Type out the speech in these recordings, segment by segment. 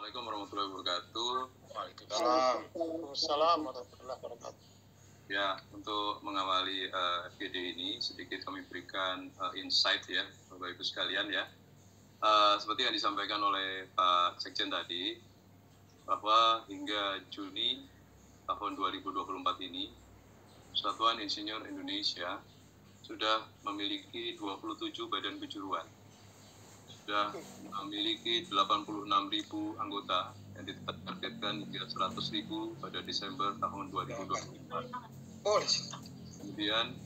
Assalamualaikum warahmatullahi wabarakatuh. Waalaikumsalam warahmatullahi wabarakatuh. Ya, untuk mengawali FGD ini sedikit kami berikan insight ya, Bapak Ibu sekalian ya. Seperti yang disampaikan oleh Pak Sekjen tadi, bahwa hingga Juni tahun 2024 ini, Satuan Insinyur Indonesia sudah memiliki 27 badan kejuruan. Sudah memiliki 86.000 anggota yang ditargetkan hingga 100.000 pada Desember tahun 2024. Kemudian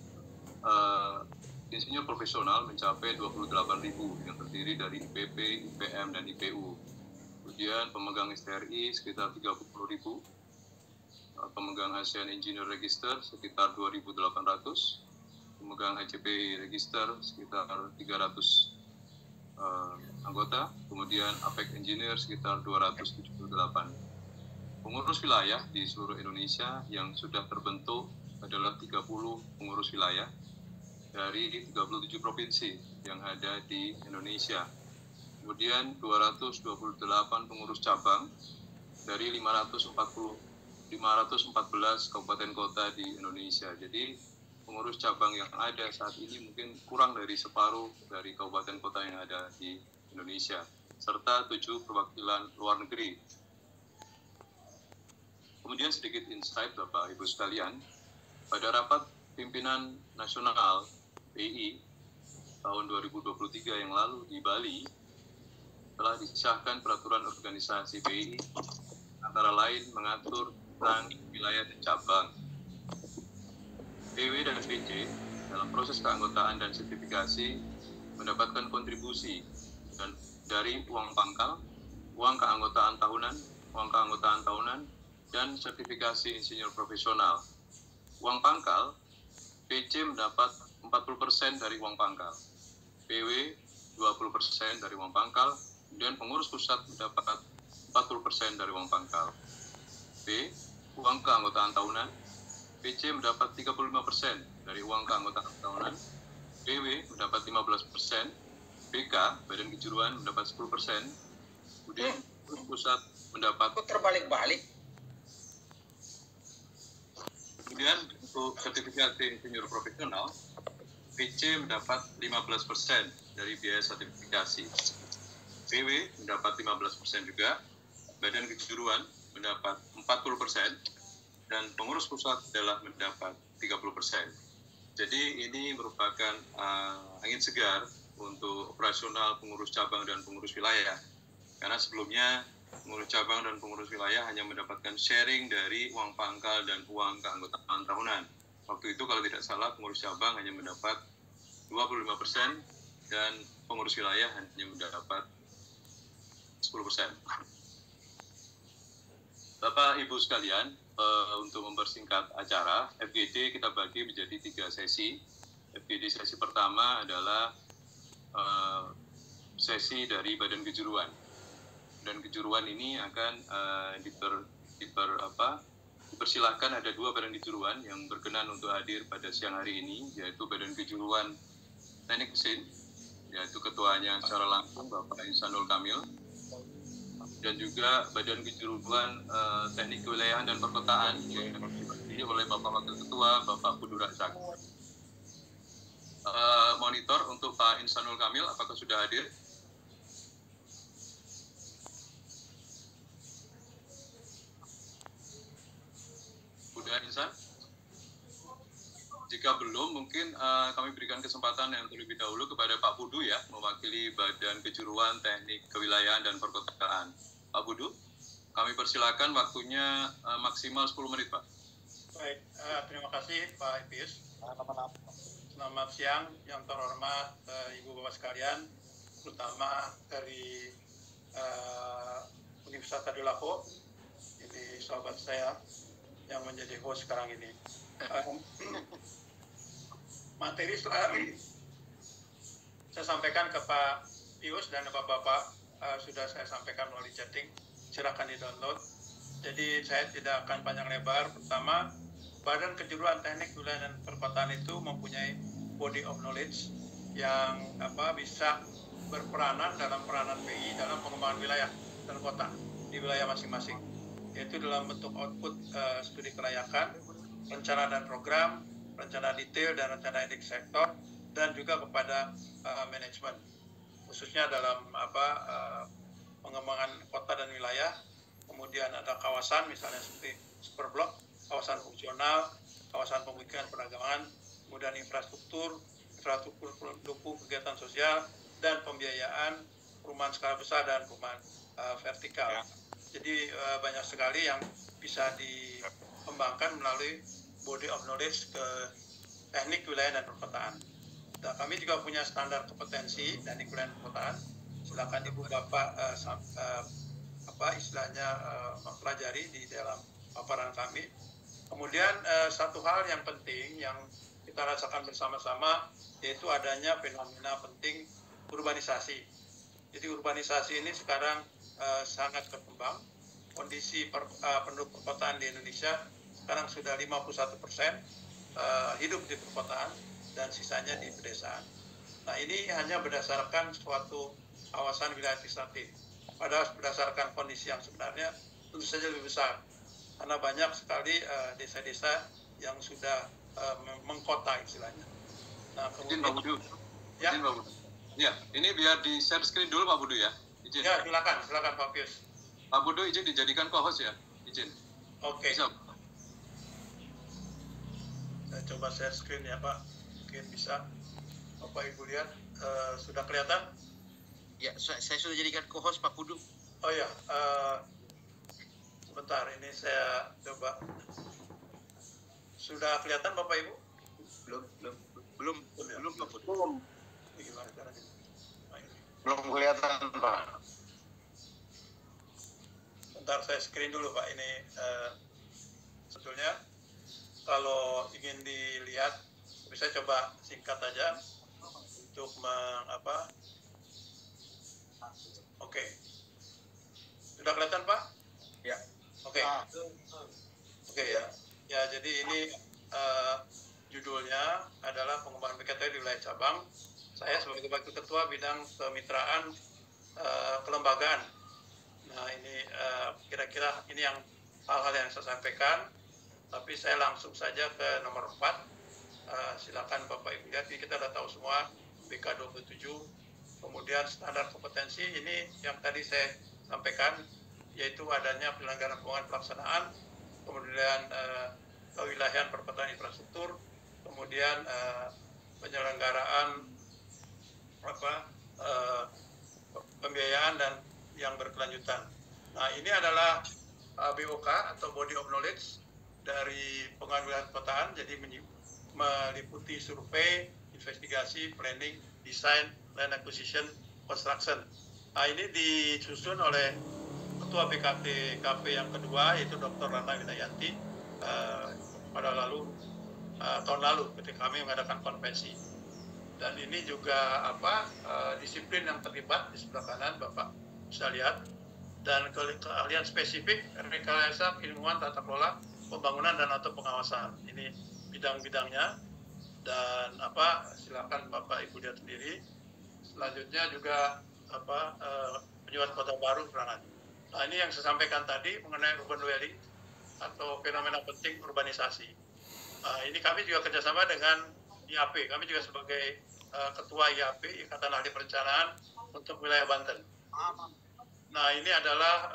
insinyur profesional mencapai 28.000 yang terdiri dari IPP, IPM, dan IPU. Kemudian pemegang STRI sekitar 30.000, pemegang ASEAN Engineer Register sekitar 2.800, pemegang HCP Register sekitar 300 anggota, kemudian APEC Engineer sekitar 278. Pengurus wilayah di seluruh Indonesia yang sudah terbentuk adalah 30 pengurus wilayah dari 37 provinsi yang ada di Indonesia. Kemudian 228 pengurus cabang dari 514 kabupaten kota di Indonesia. Jadi pengurus cabang yang ada saat ini mungkin kurang dari separuh dari kabupaten kota yang ada di Indonesia, serta 7 perwakilan luar negeri. Kemudian sedikit insight Bapak Ibu sekalian, pada rapat pimpinan nasional PI tahun 2023 yang lalu di Bali, telah disahkan peraturan organisasi PI, antara lain mengatur tentang wilayah dan cabang. PW dan PC dalam proses keanggotaan dan sertifikasi mendapatkan kontribusi dari uang pangkal, uang keanggotaan tahunan, dan sertifikasi insinyur profesional. Uang pangkal, PC mendapat 40% dari uang pangkal, PW 20% dari uang pangkal, dan pengurus pusat mendapat 40% dari uang pangkal. B. Uang keanggotaan tahunan, PC mendapat 35% dari uang keanggotaan tahunan, PW mendapat 15%, BK, Badan Kejuruan, mendapat 10%, kemudian pusat mendapat... Kok terbalik-balik? Kemudian untuk sertifikasi insinyur profesional, PC mendapat 15% dari biaya sertifikasi, PW mendapat 15% juga, Badan Kejuruan mendapat 40%, dan pengurus pusat adalah mendapat 30%. Jadi ini merupakan angin segar untuk operasional pengurus cabang dan pengurus wilayah. Karena sebelumnya pengurus cabang dan pengurus wilayah hanya mendapatkan sharing dari uang pangkal dan uang keanggotaan tahunan. Waktu itu kalau tidak salah pengurus cabang hanya mendapat 25% dan pengurus wilayah hanya mendapat 10%. Bapak Ibu sekalian, untuk mempersingkat acara, FGD kita bagi menjadi 3 sesi. FGD sesi pertama adalah sesi dari Badan Kejuruan. Dan kejuruan ini akan dipersilahkan ada 2 badan kejuruan yang berkenan untuk hadir pada siang hari ini, yaitu Badan Kejuruan Teknik Mesin, yaitu ketuanya secara langsung Bapak Ihsanul Kamil, dan juga Badan Kejuruan Teknik Kewilayahan dan Perkotaan yang diwakili oleh Bapak Wakil Ketua Bapak Pudu Razak. Monitor untuk Pak Ihsanul Kamil, apakah sudah hadir? Sudah, Insan? Jika belum, mungkin kami berikan kesempatan yang terlebih dahulu kepada Pak Pudu ya, mewakili Badan Kejuruan Teknik Kewilayahan dan Perkotaan. Pak Pudu, kami persilakan waktunya maksimal 10 menit, Pak. Baik, terima kasih Pak Ipis. Selamat siang yang terhormat Ibu Bapak sekalian, terutama dari Universitas Tadulako, ini sahabat saya yang menjadi host sekarang ini. Materi saya sampaikan ke Pak Pius dan Bapak-Bapak sudah saya sampaikan melalui chatting, silakan di-download. Jadi saya tidak akan panjang lebar. Pertama, Badan Kejuruan Teknik Wilayah dan Perkotaan itu mempunyai body of knowledge yang bisa berperanan dalam peranan PI dalam pengembangan wilayah dan kota. di wilayah masing-masing, yaitu dalam bentuk output studi kelayakan, rencana dan program, rencana detail dan rencana indeks sektor, dan juga kepada manajemen, khususnya dalam pengembangan kota dan wilayah. Kemudian ada kawasan misalnya seperti superblok, kawasan fungsional, kawasan pemukiman perdagangan, kemudian infrastruktur pendukung kegiatan sosial, dan pembiayaan perumahan skala besar dan perumahan vertikal. Ya. Jadi banyak sekali yang bisa dikembangkan melalui body of knowledge ke teknik wilayah dan perkotaan. Nah, kami juga punya standar kompetensi teknik wilayah dan perkotaan. Silakan Ibu Bapak istilahnya mempelajari di dalam paparan kami. Kemudian satu hal yang penting yang kita rasakan bersama-sama yaitu adanya fenomena penting urbanisasi. Jadi urbanisasi ini sekarang sangat berkembang. Kondisi penduduk perkotaan di Indonesia sekarang sudah 51% hidup di perkotaan dan sisanya di pedesaan. Nah, ini hanya berdasarkan suatu kawasan wilayah administratif. Padahal berdasarkan kondisi yang sebenarnya tentu saja lebih besar. Karena banyak sekali desa-desa yang sudah mengkota istilahnya. Nah, kemudian Pak Budu. Ya. Izin Pak Budu. Ya, ini biar di share screen dulu Pak Budu ya. Izin. Ya, silakan Pak Pius. Pak Budu izin dijadikan co-host ya. Izin. Oke. Bisa. Saya coba share screen ya Pak. Mungkin bisa. Bapak Ibu lihat sudah kelihatan? Ya, saya sudah jadikan co-host Pak Budu. Oh ya, sebentar ini saya coba. Sudah kelihatan Bapak Ibu? Belum Pak Budu. Ini gimana caranya? Belum kelihatan Pak. Bentar saya screen dulu Pak. Ini sebetulnya kalau ingin dilihat, bisa coba singkat aja untuk Oke. Sudah kelihatan Pak? Ya. Oke. Oke ya. Ya, jadi ini judulnya adalah pengembangan PKT di wilayah cabang. Saya sebagai Wakil Ketua Bidang Kemitraan Kelembagaan. Nah, ini kira-kira ini yang hal-hal yang saya sampaikan. Tapi saya langsung saja ke nomor 4. Silakan Bapak Ibu lihat. Ini kita sudah tahu semua BK 27. Kemudian standar kompetensi ini yang tadi saya sampaikan, yaitu adanya penyelenggaraan keuangan pelaksanaan, kemudian kewilayahan perkotaan infrastruktur, kemudian penyelenggaraan pembiayaan dan yang berkelanjutan. Nah, ini adalah BOK atau Body of Knowledge dari pengelolaan wilayah perkotaan, jadi meliputi survei, investigasi, planning, desain, land acquisition, construction. Nah, ini disusun oleh Ketua BKTKP yang kedua, yaitu Dr. Ratna Widayanti pada tahun lalu ketika kami mengadakan konvensi. Dan ini juga disiplin yang terlibat di sebelah kanan Bapak bisa lihat, dan keahlian spesifik rekayasa keilmuan tata kelola pembangunan dan atau pengawasan. Ini bidang-bidangnya, dan silakan Bapak Ibu lihat sendiri. Selanjutnya juga penyuat kota baru perangan. Nah, ini yang saya sampaikan tadi mengenai urban dwelling atau fenomena penting urbanisasi. Ini kami juga kerjasama dengan IAP. Kami juga sebagai Ketua IAP, Ikatan Ahli Perencanaan untuk wilayah Banten. Nah, ini adalah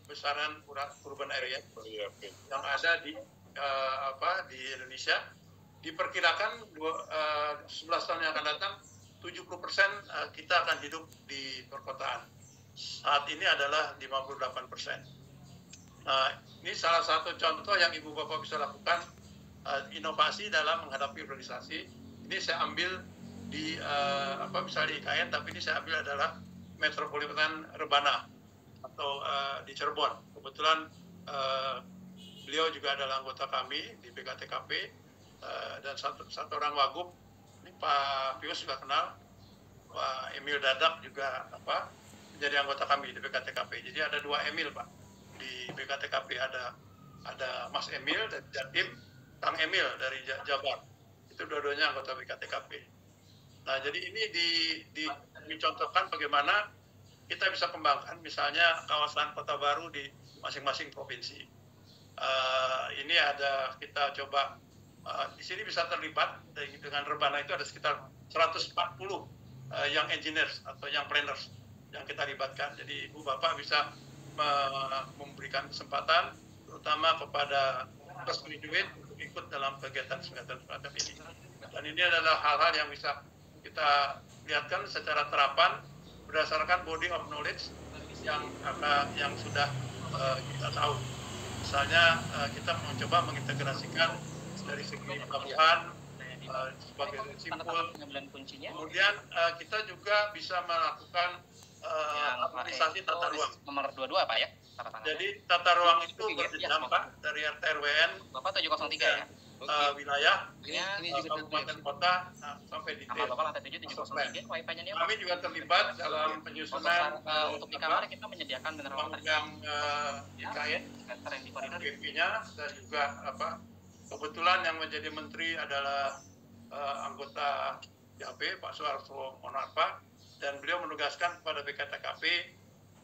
besaran urban area yang ada di Indonesia. Diperkirakan 11 tahun yang akan datang 70% kita akan hidup di perkotaan. Saat ini adalah 58%. Nah, ini salah satu contoh yang Ibu Bapak bisa lakukan inovasi dalam menghadapi urbanisasi. Ini saya ambil di misalnya di IKN, tapi ini saya ambil adalah Metropolitan Rebana atau di Cirebon. Kebetulan beliau juga adalah anggota kami di BKTKP dan satu orang wagub. Ini Pak Pius juga kenal, Pak Emil Dadak juga menjadi anggota kami di BKTKP. Jadi ada 2 Emil Pak di BKTKP, ada Mas Emil dari Jatim, Kang Emil dari Jabar. Itu dua-duanya anggota BKTKP. Nah, jadi ini dicontohkan bagaimana kita bisa kembangkan, misalnya kawasan kota baru di masing-masing provinsi. Ini ada kita coba di sini bisa terlibat dengan Rebana itu ada sekitar 140 young engineers atau young planners yang kita libatkan. Jadi Ibu Bapak bisa memberikan kesempatan terutama kepada postgraduate untuk ikut dalam kegiatan semacam ini. Dan ini adalah hal-hal yang bisa kita lihatkan secara terapan berdasarkan body of knowledge yang sudah kita tahu. Misalnya kita mencoba mengintegrasikan dari segi pelabuhan sebagai simpul. Kemudian kita juga bisa melakukan optimisasi tata ruang. Nomor 22 Pak ya? Jadi tata ruang itu berjenjang Pak, dari RT RWN, Bapak 703 ya? wilayah, Ini juga kabupaten kota, sampai nama detail. Bapak lantai 7 703 wifi-nya nih Pak. Kami juga terlibat dalam penyusunan Untuk di kamar kita menyediakan mineral water undang IKN, center yang di koridor. BP-nya, dan juga kebetulan yang menjadi menteri adalah anggota JAP, Pak Soeharto Monarva, dan beliau menugaskan kepada BKTKP,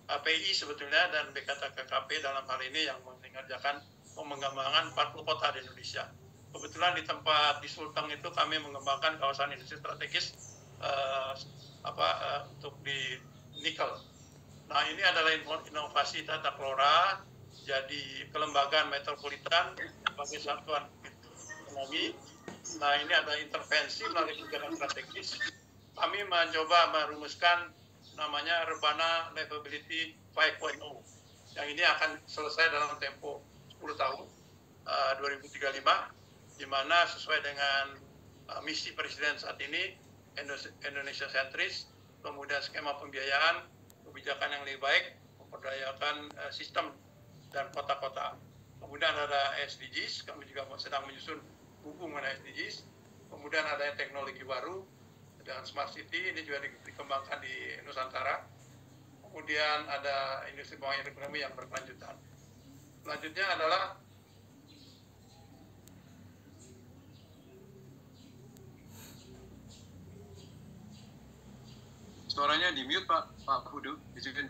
PI sebetulnya, dan BKTKP dalam hal ini yang mengerjakan pengembangan 40 kota di Indonesia. Kebetulan di tempat di Sulteng itu kami mengembangkan kawasan industri strategis untuk di nikel. Nah, ini adalah inovasi tata kelola, jadi kelembagaan metropolitan sebagai satuan ekonomi. Nah, ini ada intervensi melalui kebijakan strategis. Kami mencoba merumuskan namanya Rebana Livability 5.0. Yang ini akan selesai dalam tempo 10 tahun, 2035, di mana sesuai dengan misi Presiden saat ini, Indonesia sentris, kemudian skema pembiayaan, kebijakan yang lebih baik, memperdayakan sistem dan kota-kota. Kemudian ada SDGs, kami juga sedang menyusun buku mengenai SDGs. Kemudian ada teknologi baru, dan Smart City, ini juga dikembangkan di Nusantara. Kemudian ada industri pembangunan ekonomi yang berkelanjutan. Selanjutnya adalah Suaranya di mute Pak Pudu, izinin.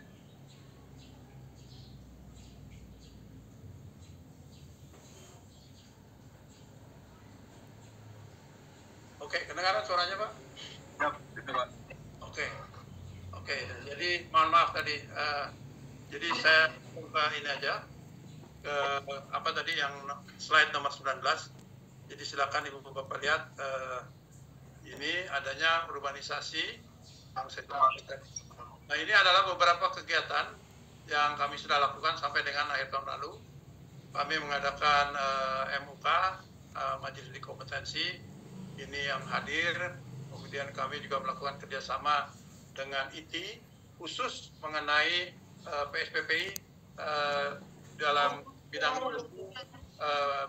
Oke, kedengaran suaranya Pak? Ya, gitu Pak. Oke. Jadi mohon maaf tadi. Jadi saya buka ini aja ke tadi yang slide nomor 19. Jadi silakan Ibu Bapak lihat ini adanya urbanisasi yang saya sampaikan. Nah, ini adalah beberapa kegiatan yang kami sudah lakukan sampai dengan akhir tahun lalu. Kami mengadakan MUK, Majelis Kompetensi, ini yang hadir. Kemudian kami juga melakukan kerjasama dengan IT khusus mengenai PSPPI dalam bidang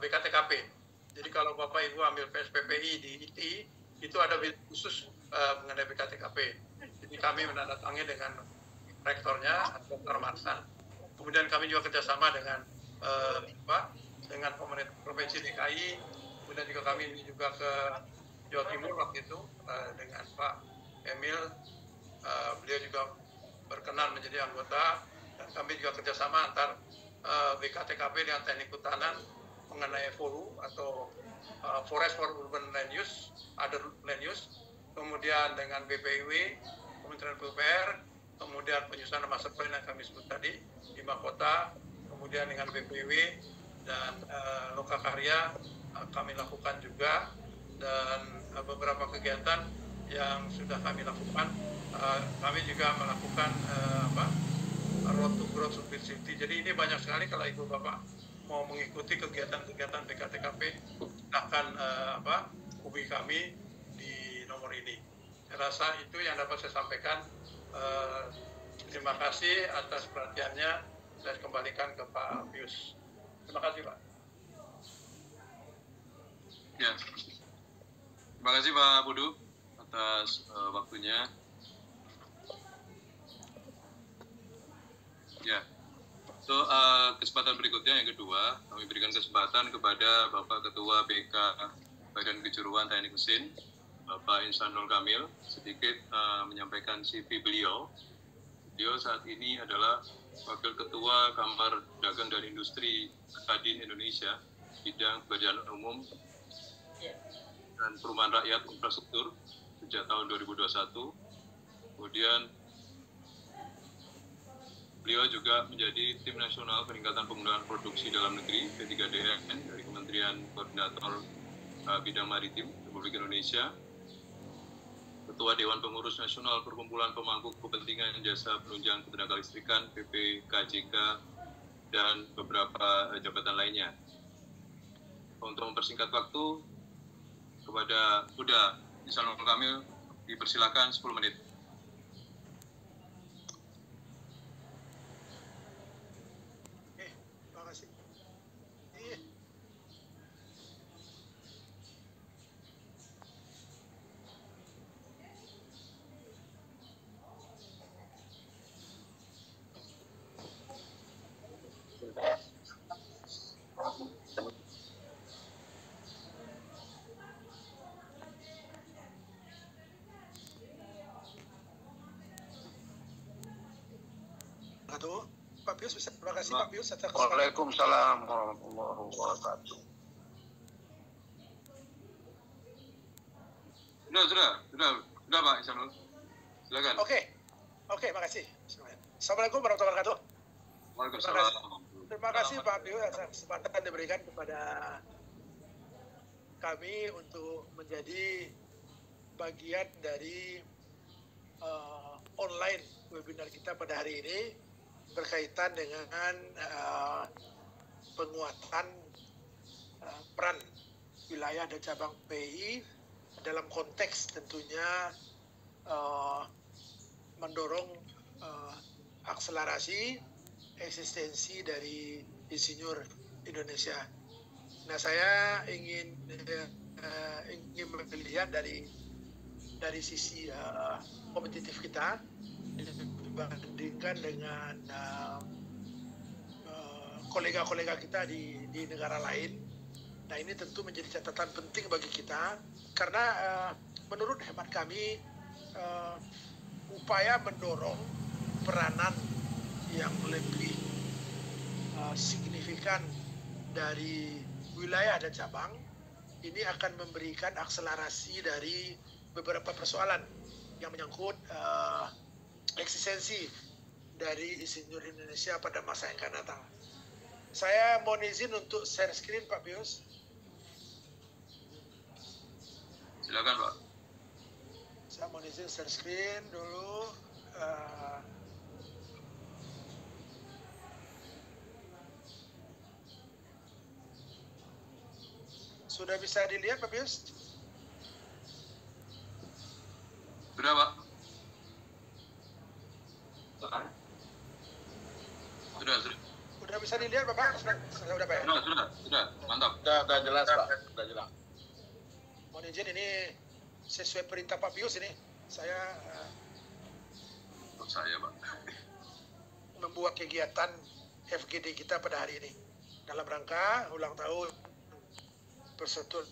BKTKP. Jadi kalau Bapak Ibu ambil PSPPI di IT, itu ada khusus mengenai BKTKP. Jadi kami menandatangani dengan rektornya, Dr. Marsan. Kemudian kami juga kerjasama dengan dengan pemerintah Provinsi DKI. Kemudian juga kami juga ke Jawa Timur waktu itu dengan Pak Emil. Beliau juga berkenan menjadi anggota, dan kami juga kerjasama antar BKTKP dengan Teknik Hutanan mengenai FORU atau Forest for Urban Land Use, Other Land Use, kemudian dengan BPIW, Kementerian PUPR, kemudian penyusunan master plan yang kami sebut tadi, 5 kota, kemudian dengan BPIW dan Lokakarya kami lakukan juga, dan beberapa kegiatan yang sudah kami lakukan. Kami juga melakukan Road to Growth Summit City. Jadi ini banyak sekali. Kalau Ibu Bapak mau mengikuti kegiatan-kegiatan BKTKP, akan hubungi kami di nomor ini. Saya rasa itu yang dapat saya sampaikan. Terima kasih atas perhatiannya. Saya kembalikan ke Pak Pius. Terima kasih Pak. Ya, terima kasih Pak Pudu atas waktunya. Ya, kesempatan berikutnya yang kedua, kami berikan kesempatan kepada Bapak Ketua BK Badan Kejuruan Teknik Mesin, Bapak Insanul Kamil, sedikit menyampaikan CV beliau Beliau saat ini adalah Wakil Ketua Kamar Dagang dan Industri Kadin Indonesia, bidang pekerjaan umum dan perumahan rakyat infrastruktur sejak tahun 2021. Kemudian beliau juga menjadi tim nasional peningkatan penggunaan produksi dalam negeri P3DN dari Kementerian Koordinator Bidang Maritim Republik Indonesia, Ketua Dewan Pengurus Nasional Perkumpulan Pemangku Kepentingan Jasa Penunjang Ketenagalistrikan PPKJK, dan beberapa jabatan lainnya. Untuk mempersingkat waktu, kepada Huda Ihsanul Kamil dipersilakan 10 menit. Terima kasih. Pak Pius, terima kasih Pak Pius atas kesempatan. Waalaikumsalam warahmatullahi wabarakatuh. Sudah Pak Ihsanul. Silakan. Oke, makasih. Assalamualaikum warahmatullahi wabarakatuh. Waalaikumsalam. Terima kasih Pak Pius atas kesempatan yang diberikan kepada kami untuk menjadi bagian dari online webinar kita pada hari ini berkaitan dengan penguatan peran wilayah dan cabang PI dalam konteks tentunya mendorong akselerasi eksistensi dari insinyur Indonesia. Nah, saya ingin melihat dari sisi kompetitif kita dibandingkan dengan kolega-kolega kita di negara lain. Nah, ini tentu menjadi catatan penting bagi kita karena menurut hemat kami upaya mendorong peranan yang lebih signifikan dari wilayah dan cabang ini akan memberikan akselerasi dari beberapa persoalan yang menyangkut eksistensi dari insinyur Indonesia pada masa yang akan datang. Saya mohon izin untuk share screen Pak Pius. Silakan Pak. Saya mohon izin share screen dulu. Sudah bisa dilihat Pak Pius? Sudah Pak. Sudah bisa dilihat Bapak? Sudah Pak ya? Sudah, mantap. Sudah jelas Pak, sudah jelas. Mohon izin ini sesuai perintah Pak Pius ini. Saya Pak. membuat kegiatan FGD kita pada hari ini dalam rangka ulang tahun Persatuan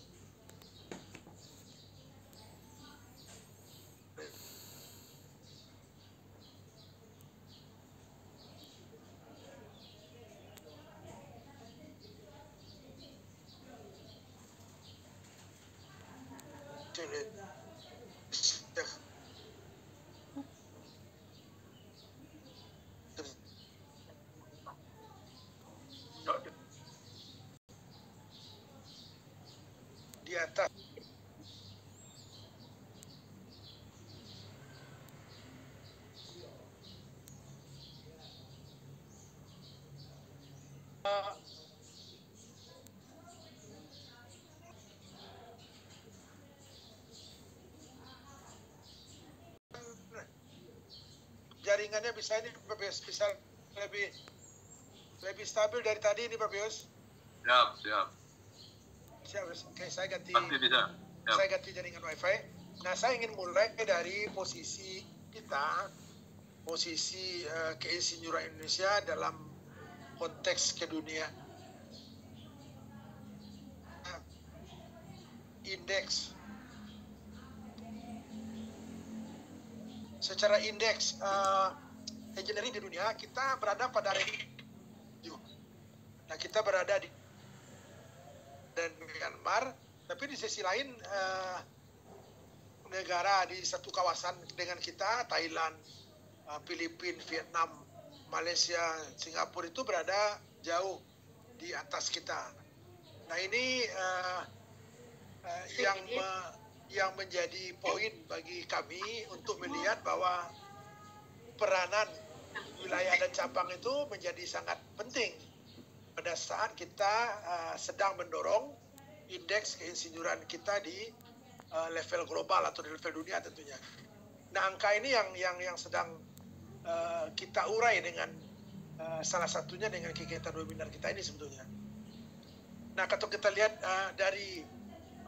di atas jaringannya bisa ini Pak Pius, bisa lebih stabil dari tadi ini Pak Pius. Siap. Oke, saya ganti. Pasti bisa. Saya ganti jaringan WiFi. Nah, saya ingin mulai dari posisi kita, posisi keinsinyuran Indonesia dalam konteks kedunia. Indeks. Secara indeks engineering di dunia, kita berada pada ranking 7. Nah, kita berada di dan Myanmar, tapi di sisi lain negara di satu kawasan dengan kita, Thailand, Filipina, Vietnam, Malaysia, Singapura itu berada jauh di atas kita. Nah, ini yang menjadi poin bagi kami untuk melihat bahwa peranan wilayah dan cabang itu menjadi sangat penting pada saat kita sedang mendorong indeks keinsinyuran kita di level global atau di level dunia tentunya. Nah, angka ini yang sedang kita urai dengan salah satunya dengan kegiatan webinar kita ini sebetulnya. Nah, kalau kita lihat dari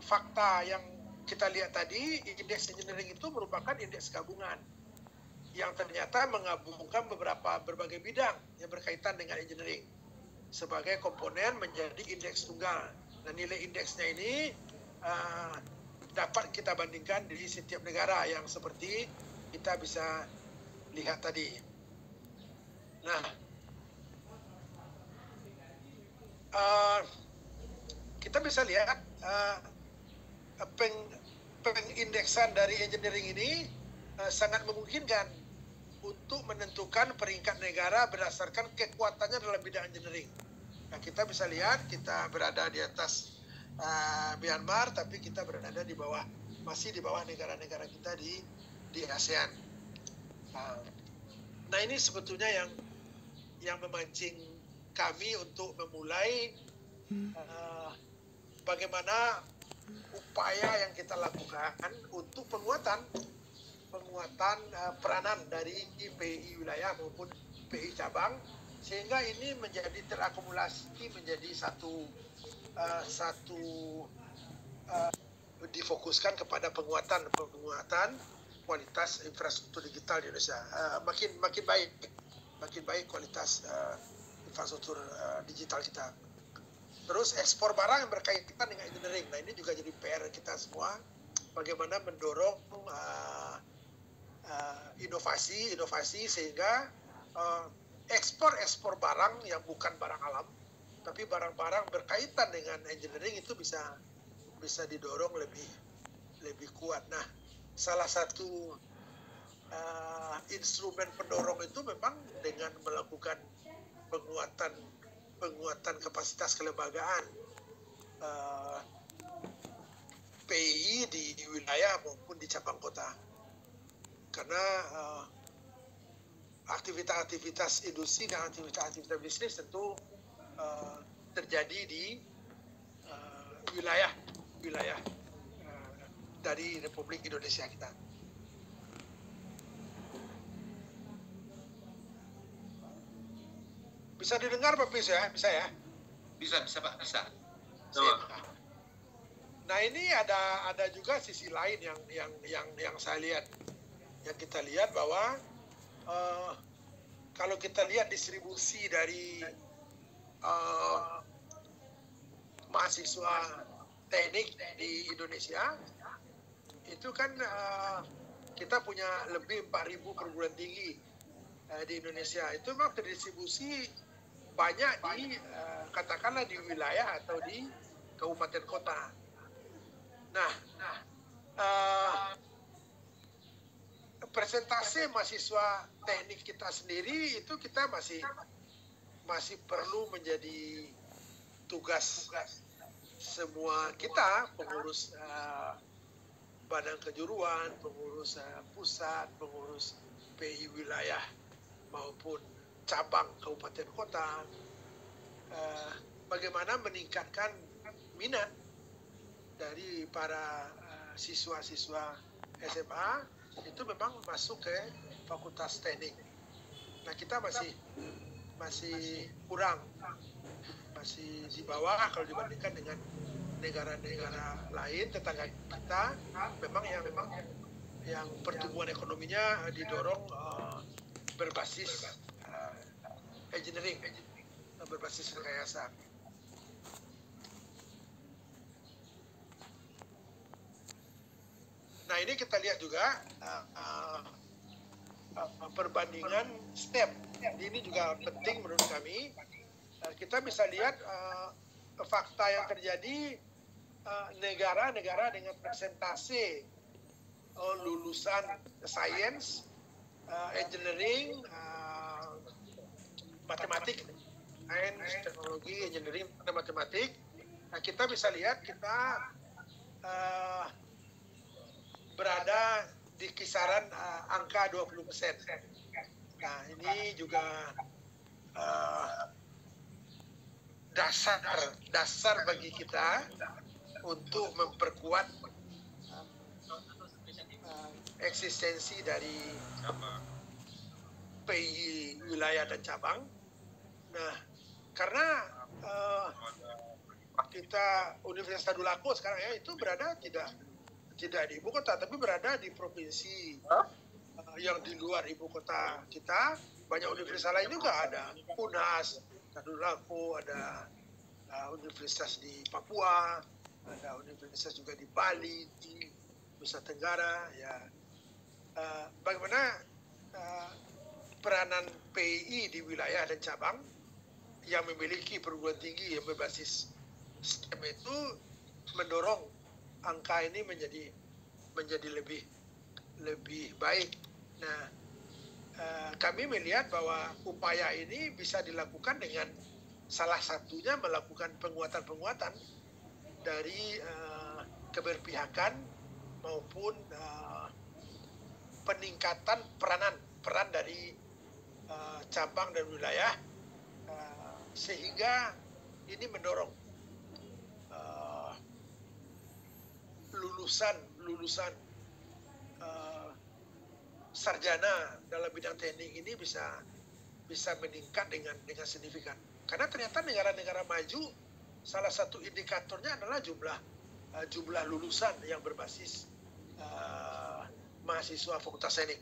fakta yang kita lihat tadi, indeks engineering itu merupakan indeks gabungan yang ternyata menggabungkan berbagai bidang yang berkaitan dengan engineering sebagai komponen menjadi indeks tunggal. Dan nilai indeksnya ini dapat kita bandingkan di setiap negara yang seperti kita bisa lihat tadi. Nah, kita bisa lihat pengindeksan dari engineering ini sangat memungkinkan untuk menentukan peringkat negara berdasarkan kekuatannya dalam bidang engineering. Nah, kita bisa lihat kita berada di atas Myanmar, tapi kita berada di bawah, masih di bawah negara-negara kita di ASEAN. Nah, ini sebetulnya yang memancing kami untuk memulai bagaimana upaya yang kita lakukan untuk penguatan peranan dari PI wilayah maupun PI cabang, sehingga ini menjadi terakumulasi menjadi satu difokuskan kepada penguatan kualitas infrastruktur digital di Indonesia. Makin baik kualitas infrastruktur digital kita. Terus ekspor barang yang berkaitan dengan engineering. Nah, ini juga jadi PR kita semua, bagaimana mendorong inovasi sehingga ekspor barang yang bukan barang alam, tapi barang-barang berkaitan dengan engineering itu bisa didorong lebih kuat. Nah, salah satu instrumen pendorong itu memang dengan melakukan penguatan kapasitas kelembagaan PI di wilayah maupun di cabang kota. Karena aktivitas industri dan aktivitas bisnis tentu terjadi di wilayah dari Republik Indonesia kita. Bisa didengar Pak Pis ya? Bisa ya? Bisa Pak, bisa. Nah, ini ada juga sisi lain yang saya lihat. Yang kita lihat bahwa kalau kita lihat distribusi dari mahasiswa teknik di Indonesia, itu kan kita punya lebih 4.000 perguruan tinggi di Indonesia. Itu memang terdistribusi banyak di katakanlah di wilayah atau di kabupaten kota. Nah, persentase mahasiswa teknik kita sendiri itu kita masih perlu menjadi tugas semua kita, pengurus badan kejuruan, pengurus pusat, pengurus PI wilayah maupun cabang kabupaten kota, bagaimana meningkatkan minat dari para siswa-siswa SMA itu memang masuk ke fakultas teknik. Nah, kita masih kurang, masih di bawah kalau dibandingkan dengan negara-negara lain tetangga kita, memang yang pertumbuhan ekonominya didorong berbasis engineering, berbasis rekayasa. Nah, ini kita lihat juga perbandingan step. Ini juga penting menurut kami. Kita bisa lihat fakta yang terjadi, negara-negara dengan persentase lulusan sains, engineering, matematik, sains, teknologi, engineering, matematik. Nah, kita bisa lihat kita berada di kisaran angka 20%. Nah, ini juga dasar bagi kita untuk memperkuat eksistensi dari PI wilayah dan cabang. Nah, karena kita Universitas Tadulako sekarang ya itu berada tidak di ibu kota, tapi berada di provinsi yang di luar ibu kota kita. Banyak universitas lain juga ada, UNAS, Tadulako, ada universitas di Papua, ada universitas juga di Bali, di Nusa Tenggara. Ya, bagaimana peranan PI di wilayah dan cabang yang memiliki perguruan tinggi yang berbasis STEM itu mendorong angka ini menjadi lebih baik. Nah, kami melihat bahwa upaya ini bisa dilakukan dengan salah satunya melakukan penguatan dari keberpihakan maupun peningkatan peran dari cabang dan wilayah, sehingga ini mendorong lulusan sarjana dalam bidang teknik ini bisa meningkat dengan signifikan. Karena ternyata negara-negara maju salah satu indikatornya adalah jumlah lulusan yang berbasis mahasiswa fakultas teknik.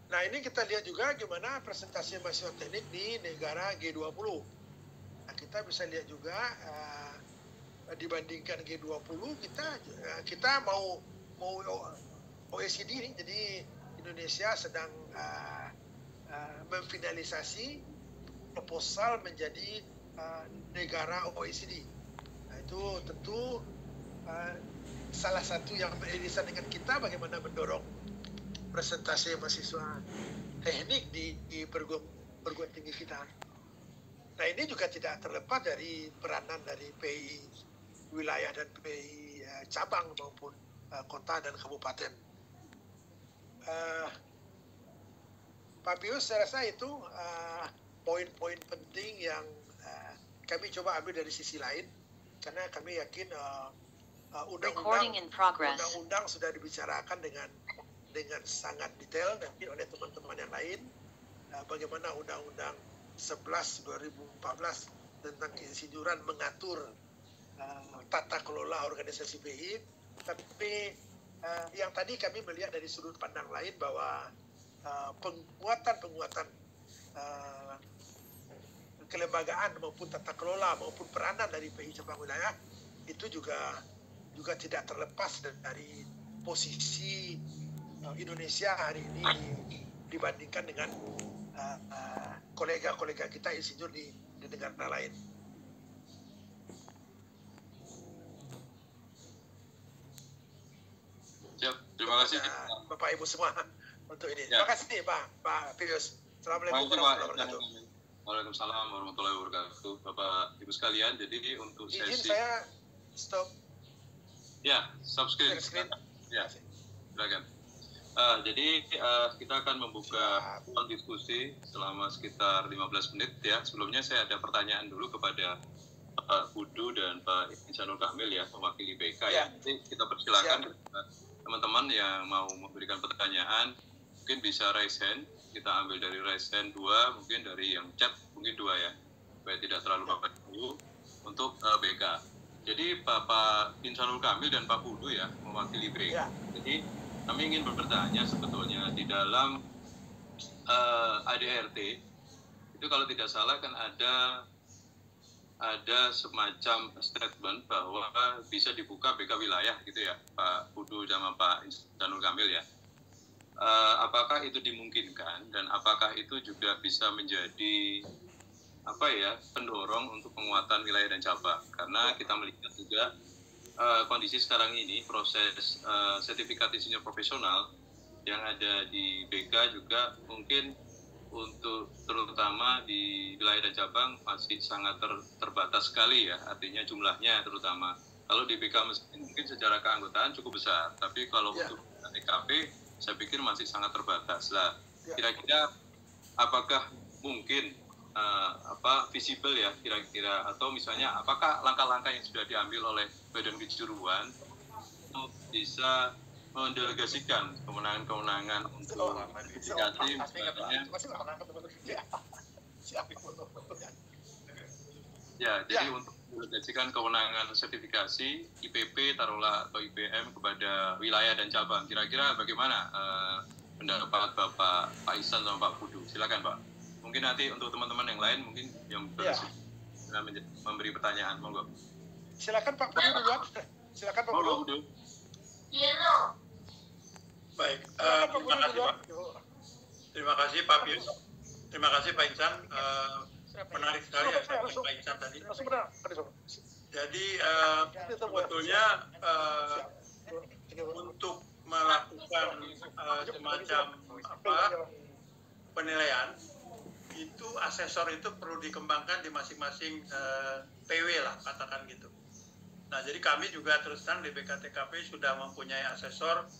Nah, ini kita lihat juga gimana presentasi mahasiswa teknik di negara G20. Nah, kita bisa lihat juga dibandingkan G20 kita mau OECD ini, jadi Indonesia sedang memfinalisasi proposal menjadi negara OECD. Nah, itu tentu salah satu yang beririsan dengan kita bagaimana mendorong presentasi mahasiswa teknik di perguruan tinggi kita. Nah, ini juga tidak terlepas dari peranan dari PI wilayah dan PI cabang maupun kota dan kabupaten. Pak Pius, saya rasa itu poin-poin penting yang kami coba ambil dari sisi lain, karena kami yakin undang-undang sudah dibicarakan dengan sangat detail dan oleh teman-teman yang lain. Bagaimana Undang-Undang 11 2014 tentang keinsinyuran mengatur tata kelola organisasi PI, tapi yang tadi kami melihat dari sudut pandang lain bahwa penguatan kelembagaan maupun tata kelola maupun peranan dari PI cabang wilayah itu juga tidak terlepas dari posisi Indonesia hari ini dibandingkan dengan kolega-kolega kita insinyur di negara lain. Siap, terima kasih Bapak Ibu semua untuk ini. Terima kasih Pak Pius. Assalamualaikum warahmatullahi wabarakatuh. Waalaikumsalam warahmatullahi wabarakatuh. Bapak Ibu sekalian, jadi untuk izin sesi saya stop. Ya, stop screen. Ya, silakan. Jadi kita akan membuka ruang diskusi selama sekitar 15 menit ya. Sebelumnya saya ada pertanyaan dulu kepada Pak Budu dan Pak Insanul Kamil ya, mewakili BK ya. Jadi kita persilakan teman-teman yang mau memberikan pertanyaan, mungkin bisa raise hand. Kita ambil dari raise hand 2, mungkin dari yang chat mungkin 2 ya, supaya tidak terlalu banyak dulu untuk BK. Jadi Pak Insanul Kamil dan Pak Budu ya, mewakili BK. Jadi kami ingin bertanya sebetulnya di dalam ADRT itu kalau tidak salah kan ada ada semacam statement bahwa bisa dibuka BK wilayah gitu ya, Pak Pudu sama Pak Insanul Kamil ya. Apakah itu dimungkinkan dan apakah itu juga bisa menjadi pendorong untuk penguatan wilayah dan cabang? Karena kita melihat juga kondisi sekarang ini proses sertifikasi senior profesional yang ada di BK juga mungkin untuk terutama di wilayah dan cabang masih sangat terbatas sekali ya, artinya jumlahnya terutama. Kalau di BK mungkin secara keanggotaan cukup besar, tapi kalau untuk TKP saya pikir masih sangat terbatas lah. Kira-kira apakah mungkin visible ya kira-kira, atau misalnya apakah langkah-langkah yang sudah diambil oleh Badan Kejuruan untuk bisa mendelegasikan kewenangan-kewenangan untuk sertifikasi misalnya. Ya, jadi untuk mendelegasikan kewenangan sertifikasi IPP taruhlah atau IPM kepada wilayah dan cabang. Kira-kira bagaimana pendapat Bapak Pak Ihsan sama Pak Pudu? Silakan Pak. Mungkin nanti untuk teman-teman yang lain mungkin yang memberi pertanyaan, monggo. Silakan Pak Pudu duluan. Silakan Pak Pudu. Baik, terima kasih Pak. Terima kasih Pak Pius. Terima kasih Pak Ihsan. Menarik sekali ya Pak Ihsan tadi. Jadi sebetulnya untuk melakukan semacam penilaian itu asesor itu perlu dikembangkan di masing-masing PW lah, katakan gitu. Nah, jadi kami juga terus terang di BKTKP sudah mempunyai asesor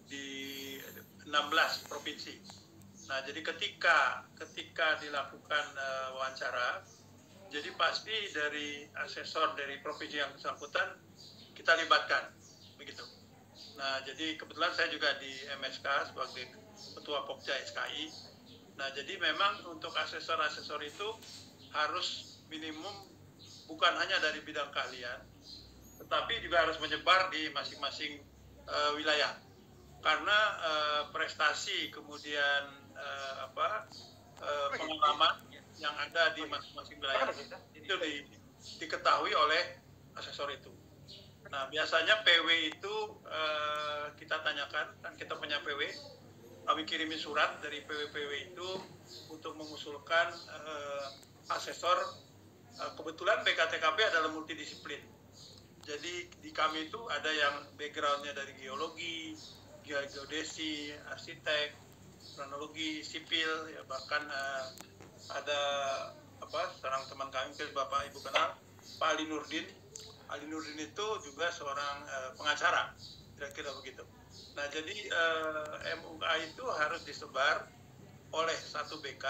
di 16 provinsi. Nah, jadi ketika dilakukan wawancara, jadi pasti dari asesor dari provinsi yang bersangkutan kita libatkan, begitu. Nah, jadi kebetulan saya juga di MSK sebagai Ketua Pokja SKI. Nah, jadi memang untuk asesor-asesor itu harus minimum bukan hanya dari bidang keahlian, tetapi juga harus menyebar di masing-masing wilayah. Karena prestasi kemudian pengalaman yang ada di masing-masing wilayah itu diketahui oleh asesor itu. Nah, biasanya PW itu kita tanyakan, kan kita punya PW, kami kirimin surat dari PW-PW itu untuk mengusulkan asesor. Kebetulan BKTKP adalah multidisiplin. Jadi di kami itu ada yang backgroundnya dari geologi, geodesi, arsitek, kronologi, sipil, ya bahkan ada seorang teman kami, Bapak Ibu kenal, Pak Ali Nurdin. Ali Nurdin itu juga seorang pengacara, kira-kira begitu. Nah, jadi MUK itu harus disebar oleh satu BK,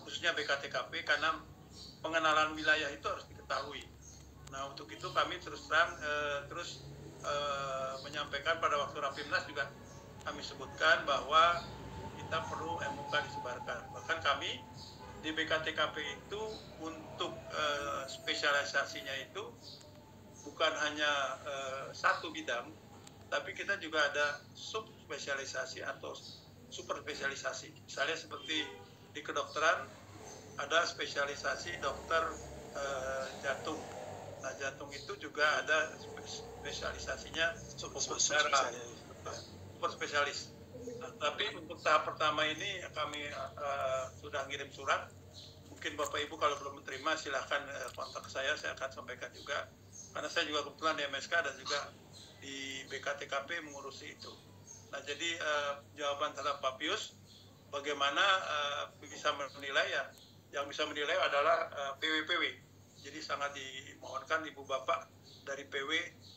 khususnya BKTKP, karena pengenalan wilayah itu harus diketahui. Nah, untuk itu kami terus terang menyampaikan pada waktu Rapimnas juga kami sebutkan bahwa kita perlu MUK disebarkan. Bahkan kami di BKTKP itu untuk spesialisasinya itu bukan hanya satu bidang, tapi kita juga ada subspesialisasi atau super spesialisasi. Misalnya seperti di kedokteran ada spesialisasi dokter jantung. Nah, jantung itu juga ada spesialisasinya super spesialis. Nah, tapi untuk tahap pertama ini kami sudah ngirim surat. Mungkin Bapak Ibu kalau belum menerima silahkan kontak saya akan sampaikan juga. Karena saya juga kebetulan di MSK dan juga di BKTKP mengurusi itu. Nah, jadi jawaban terhadap Pak Pius, bagaimana bisa menilai ya? Yang bisa menilai adalah PW-PW. Jadi sangat dimohonkan Ibu Bapak dari PW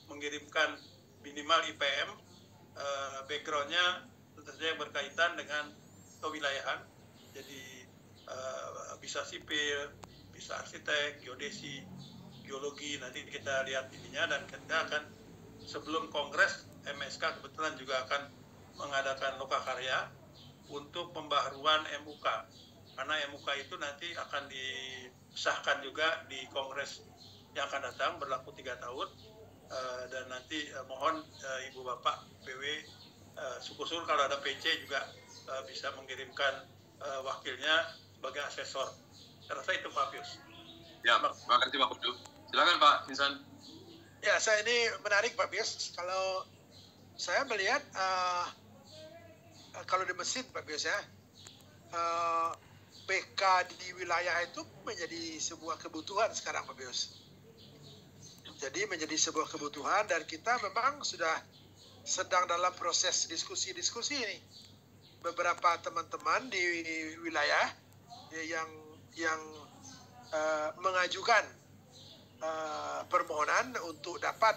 mengirimkan minimal IPM, backgroundnya tentu saja yang berkaitan dengan kewilayahan. Jadi bisa sipil, bisa arsitek, geodesi, geologi, nanti kita lihat ininya, dan kita akan sebelum kongres MSK kebetulan juga akan mengadakan lokakarya untuk pembaharuan MUK, karena MUK itu nanti akan disahkan juga di kongres yang akan datang berlaku 3 tahun, dan nanti mohon Ibu Bapak PW syukur-syukur kalau ada PC juga bisa mengirimkan wakilnya sebagai asesor. Saya rasa itu Pak Pius. Ya, terima kasih Pak Abdul. Silakan Pak Insan. Ya, saya ini menarik Pak Bius. Kalau saya melihat kalau di mesin Pak Bius ya, BK di wilayah itu menjadi sebuah kebutuhan sekarang Pak Bius. Jadi menjadi sebuah kebutuhan dan kita memang sudah sedang dalam proses diskusi-diskusi ini. Beberapa teman-teman di wilayah yang mengajukan permohonan untuk dapat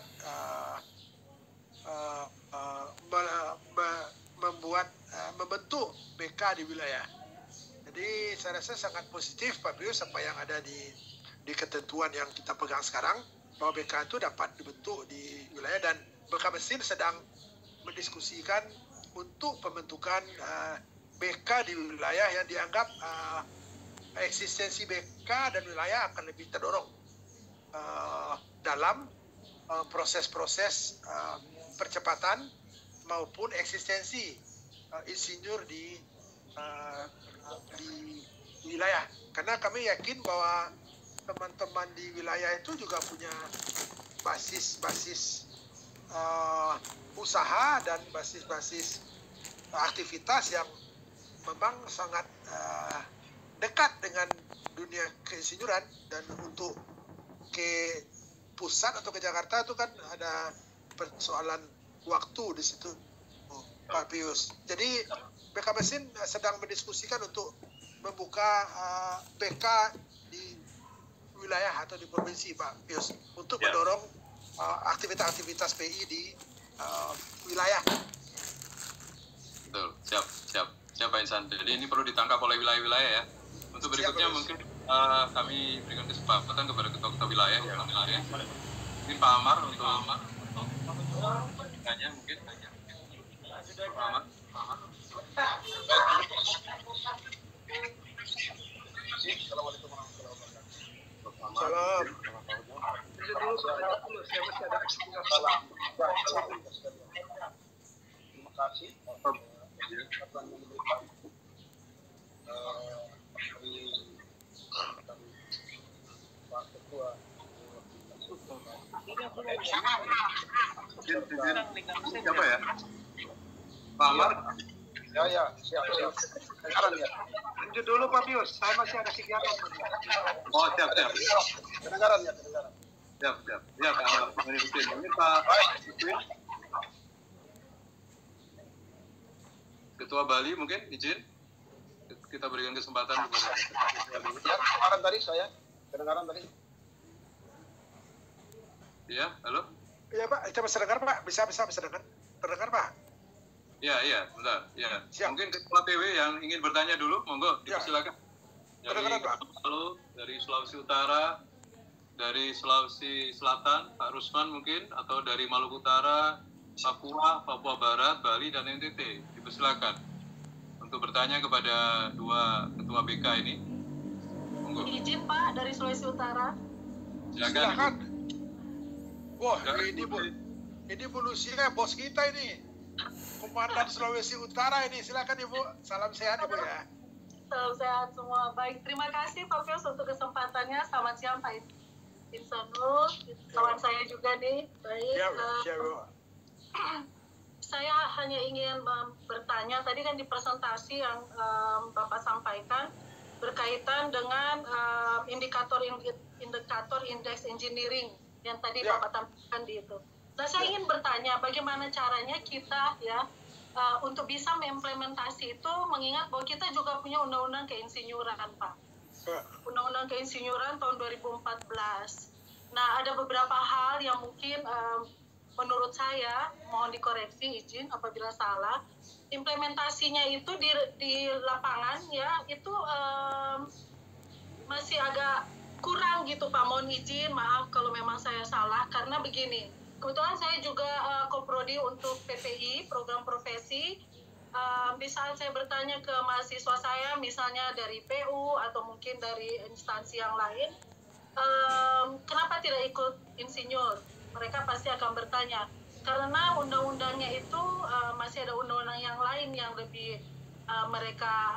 membentuk BK di wilayah. Jadi saya rasa sangat positif Pak Bius apa yang ada di ketentuan yang kita pegang sekarang, bahwa BK itu dapat dibentuk di wilayah, dan BK Mesin sedang mendiskusikan untuk pembentukan BK di wilayah yang dianggap eksistensi BK dan wilayah akan lebih terdorong dalam proses-proses percepatan maupun eksistensi insinyur di wilayah. Karena kami yakin bahwa teman-teman di wilayah itu juga punya basis usaha dan basis aktivitas yang memang sangat dekat dengan dunia keinsinyuran, dan untuk ke pusat atau ke Jakarta itu kan ada persoalan waktu di situ Pak Pius. Jadi BK Mesin sedang mendiskusikan untuk membuka BK di wilayah atau di provinsi Pak Pius untuk mendorong aktivitas-aktivitas PI di wilayah. Betul, siap Pak Insan. Jadi ini perlu ditangkap oleh wilayah-wilayah ya. Untuk berikutnya mungkin kami berikan kesempatan kepada ketua-ketua wilayah yang lain. Ini Pak Amar untuk tanya mungkin. Pak Amar. Assalamualaikum warahmatullahi wabarakatuh. Salam. Terima kasih. Pak Ketua. Siapa ya? Pak Amar. Ya, siap. Kedengaran ya? Lanjut dulu Pak Pius, saya masih ada kegiatan. Oh, siap. Kedengaran. Siap. Ya, Pak Amar. Ini Pak Hussein. Ketua Bali mungkin izin kita berikan kesempatan kepada Kedengaran tadi saya. Kedengaran tadi. Ya, halo. Iya Pak, kita bisa dengar Pak, bisa dengar. Terdengar Pak? Iya, bentar. Ya. Siap. Mungkin Ketua PW yang ingin bertanya dulu, monggo Ya. dipersilakan. Kedengaran, Pak. Lalu dari Sulawesi Utara, dari Sulawesi Selatan, Pak Rusman mungkin, atau dari Maluku Utara, Papua Barat, Bali, dan NTT. Dipersilakan untuk bertanya kepada dua ketua BK ini. Monggo. Izin Pak dari Sulawesi Utara. Silakan. Wah, Silakan. ini Bu Lucia, bos kita ini. Komandan Sulawesi Utara ini. Silakan Ibu. Salam sehat Ibu ya. Salam sehat semua. Baik, terima kasih Pak Pius untuk kesempatannya. Selamat siang Pak Insanul. Kawan saya juga nih. Baik. Siap Bu. Saya hanya ingin bertanya, tadi kan di presentasi yang Bapak sampaikan berkaitan dengan indikator indeks engineering yang tadi Bapak tampilkan di itu. Nah, saya ingin bertanya bagaimana caranya kita ya untuk bisa mengimplementasi itu, mengingat bahwa kita juga punya undang-undang keinsinyuran Pak. Undang-undang keinsinyuran tahun 2014. Nah, ada beberapa hal yang mungkin menurut saya, mohon dikoreksi, izin apabila salah, implementasinya itu di lapangan ya, itu masih agak kurang gitu Pak, mohon izin, maaf kalau memang saya salah, karena begini, kebetulan saya juga koprodi untuk PPI, program profesi. Di saat saya bertanya ke mahasiswa saya, misalnya dari PU atau mungkin dari instansi yang lain, kenapa tidak ikut insinyur? Mereka pasti akan bertanya, karena undang-undangnya itu masih ada undang-undang yang lain yang lebih mereka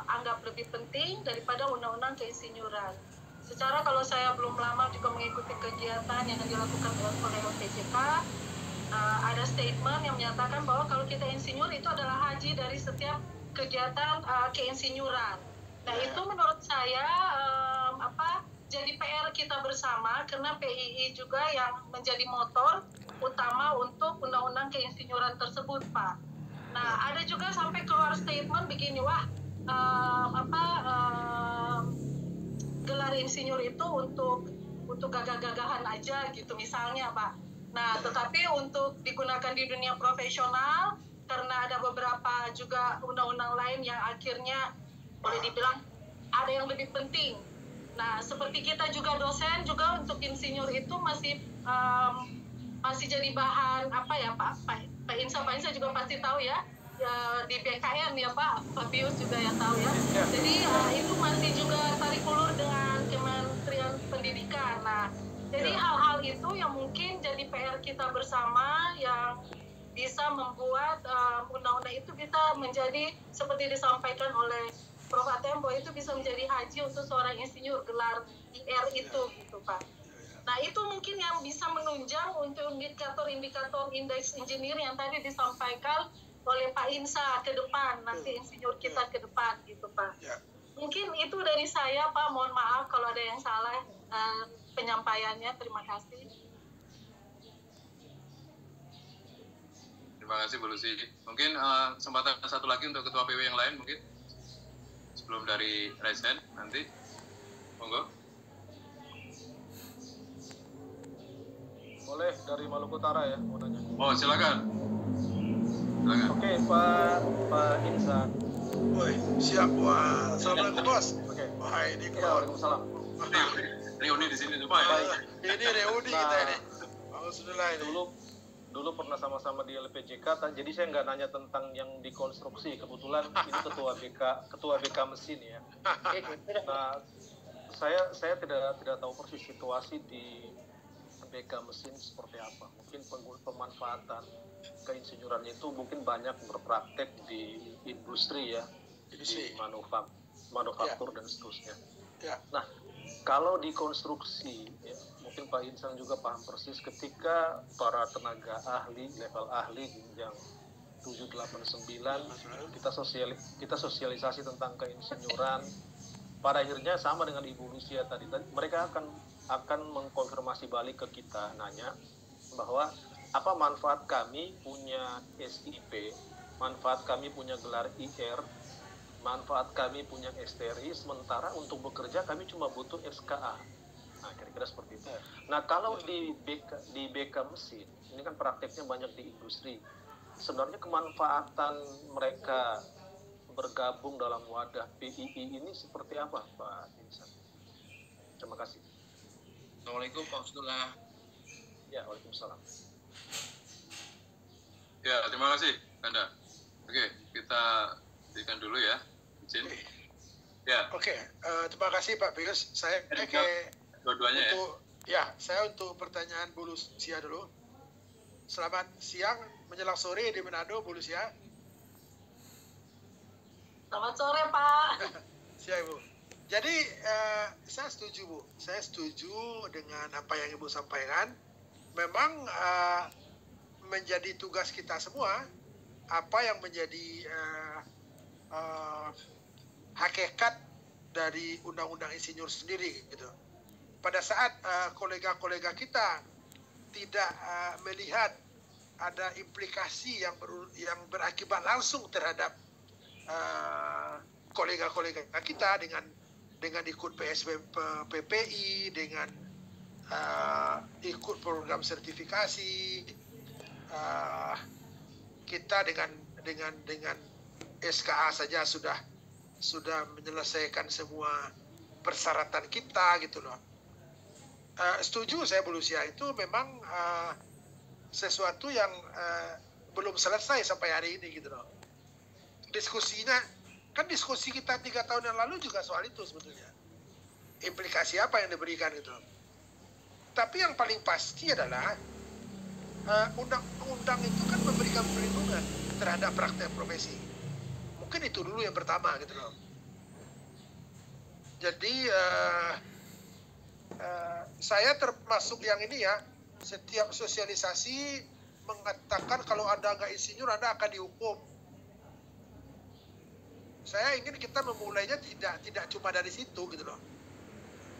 anggap lebih penting daripada undang-undang keinsinyuran. secara kalau saya belum lama juga mengikuti kegiatan yang dilakukan oleh OPJK, ada statement yang menyatakan bahwa kalau kita insinyur itu adalah haji dari setiap kegiatan keinsinyuran. Nah itu menurut saya jadi PR kita bersama, karena PII juga yang menjadi motor utama untuk undang-undang keinsinyuran tersebut, Pak. Nah ada juga sampai keluar statement begini, gelar insinyur itu untuk gagah-gagahan aja gitu misalnya, Pak. Nah tetapi untuk digunakan di dunia profesional, karena ada beberapa juga undang-undang lain yang akhirnya boleh dibilang ada yang lebih penting. Nah, seperti kita juga dosen juga untuk insinyur itu masih jadi bahan Pak Insa juga pasti tahu ya, di BKN ya Pak Pius juga yang tahu ya. Jadi itu masih juga tarik ulur dengan Kementerian Pendidikan. Nah, jadi hal-hal itu yang mungkin jadi PR kita bersama yang bisa membuat undang-undang itu bisa menjadi seperti disampaikan oleh Prof. Atembo, itu bisa menjadi haji untuk seorang insinyur gelar IR itu gitu Pak. Nah itu mungkin yang bisa menunjang untuk indikator indeks engineer yang tadi disampaikan oleh Pak Insa ke depan, nanti insinyur kita ke depan gitu Pak. Mungkin itu dari saya Pak, mohon maaf kalau ada yang salah penyampaiannya, terima kasih. Terima kasih Bu Lucy. Mungkin kesempatan satu lagi untuk Ketua PW yang lain mungkin sebelum dari raise hand nanti, monggo. Boleh dari Maluku Utara ya, mau nanya. Oh silakan. Oke, Pak Insan. Woi, siap. Wah, assalamualaikum bos. Oke. Wah ini Ya, waalaikumsalam. Reuni di sini semua ya. Ini reuni kita ini. Alhamdulillah ini. Dulu pernah sama-sama di LPJK, jadi saya nggak nanya tentang yang dikonstruksi. Kebetulan ini ketua BK mesin ya. Nah, saya tidak tahu persis situasi di BK mesin seperti apa. Mungkin pemanfaatan keinsinyuran itu mungkin banyak berpraktek di industri ya, di manufaktur dan seterusnya. Nah, kalau dikonstruksi ya, mungkin Pak Insan juga paham persis ketika para tenaga ahli, level ahli jenjang 789 kita sosialisasi tentang keinsinyuran, pada akhirnya sama dengan Ibu Lucia tadi mereka akan mengkonfirmasi balik ke kita, nanya bahwa apa manfaat kami punya SIP, manfaat kami punya gelar IR, manfaat kami punya STRI, sementara untuk bekerja kami cuma butuh SKA. Nah, kira-kira seperti itu. Nah, kalau di BK mesin, ini kan prakteknya banyak di industri. Sebenarnya kemanfaatan mereka bergabung dalam wadah PII ini seperti apa, Pak Insan? Terima kasih. Assalamualaikum Pak Abdullah. Ya, waalaikumsalam. Ya, terima kasih, Anda. Oke, kita berikan dulu ya, izin. Ya. Oke, terima kasih Pak Pius. Saya dua-duanya saya untuk pertanyaan Bu Lucia dulu. Selamat siang menjelang sore di Manado, Bu Lucia. Selamat sore Pak. Siap Bu. Jadi saya setuju Bu. Saya setuju dengan apa yang Ibu sampaikan. Memang menjadi tugas kita semua apa yang menjadi hakikat dari undang-undang insinyur sendiri gitu. Pada saat kolega-kolega kita tidak melihat ada implikasi yang berakibat langsung terhadap kolega-kolega kita dengan ikut PPI, dengan ikut program sertifikasi, kita dengan SKA saja sudah menyelesaikan semua persyaratan kita gitu loh. Setuju saya Bu Lucia, itu memang sesuatu yang belum selesai sampai hari ini gitu loh. Diskusinya kan diskusi kita 3 tahun yang lalu juga soal itu sebetulnya, implikasi apa yang diberikan gitu. Tapi yang paling pasti adalah undang-undang itu kan memberikan perlindungan terhadap praktek profesi. Mungkin itu dulu yang pertama gitu loh. Jadi saya termasuk yang ini ya, setiap sosialisasi mengatakan kalau Anda nggak insinyur Anda akan dihukum. Saya ingin kita memulainya tidak cuma dari situ gitu loh.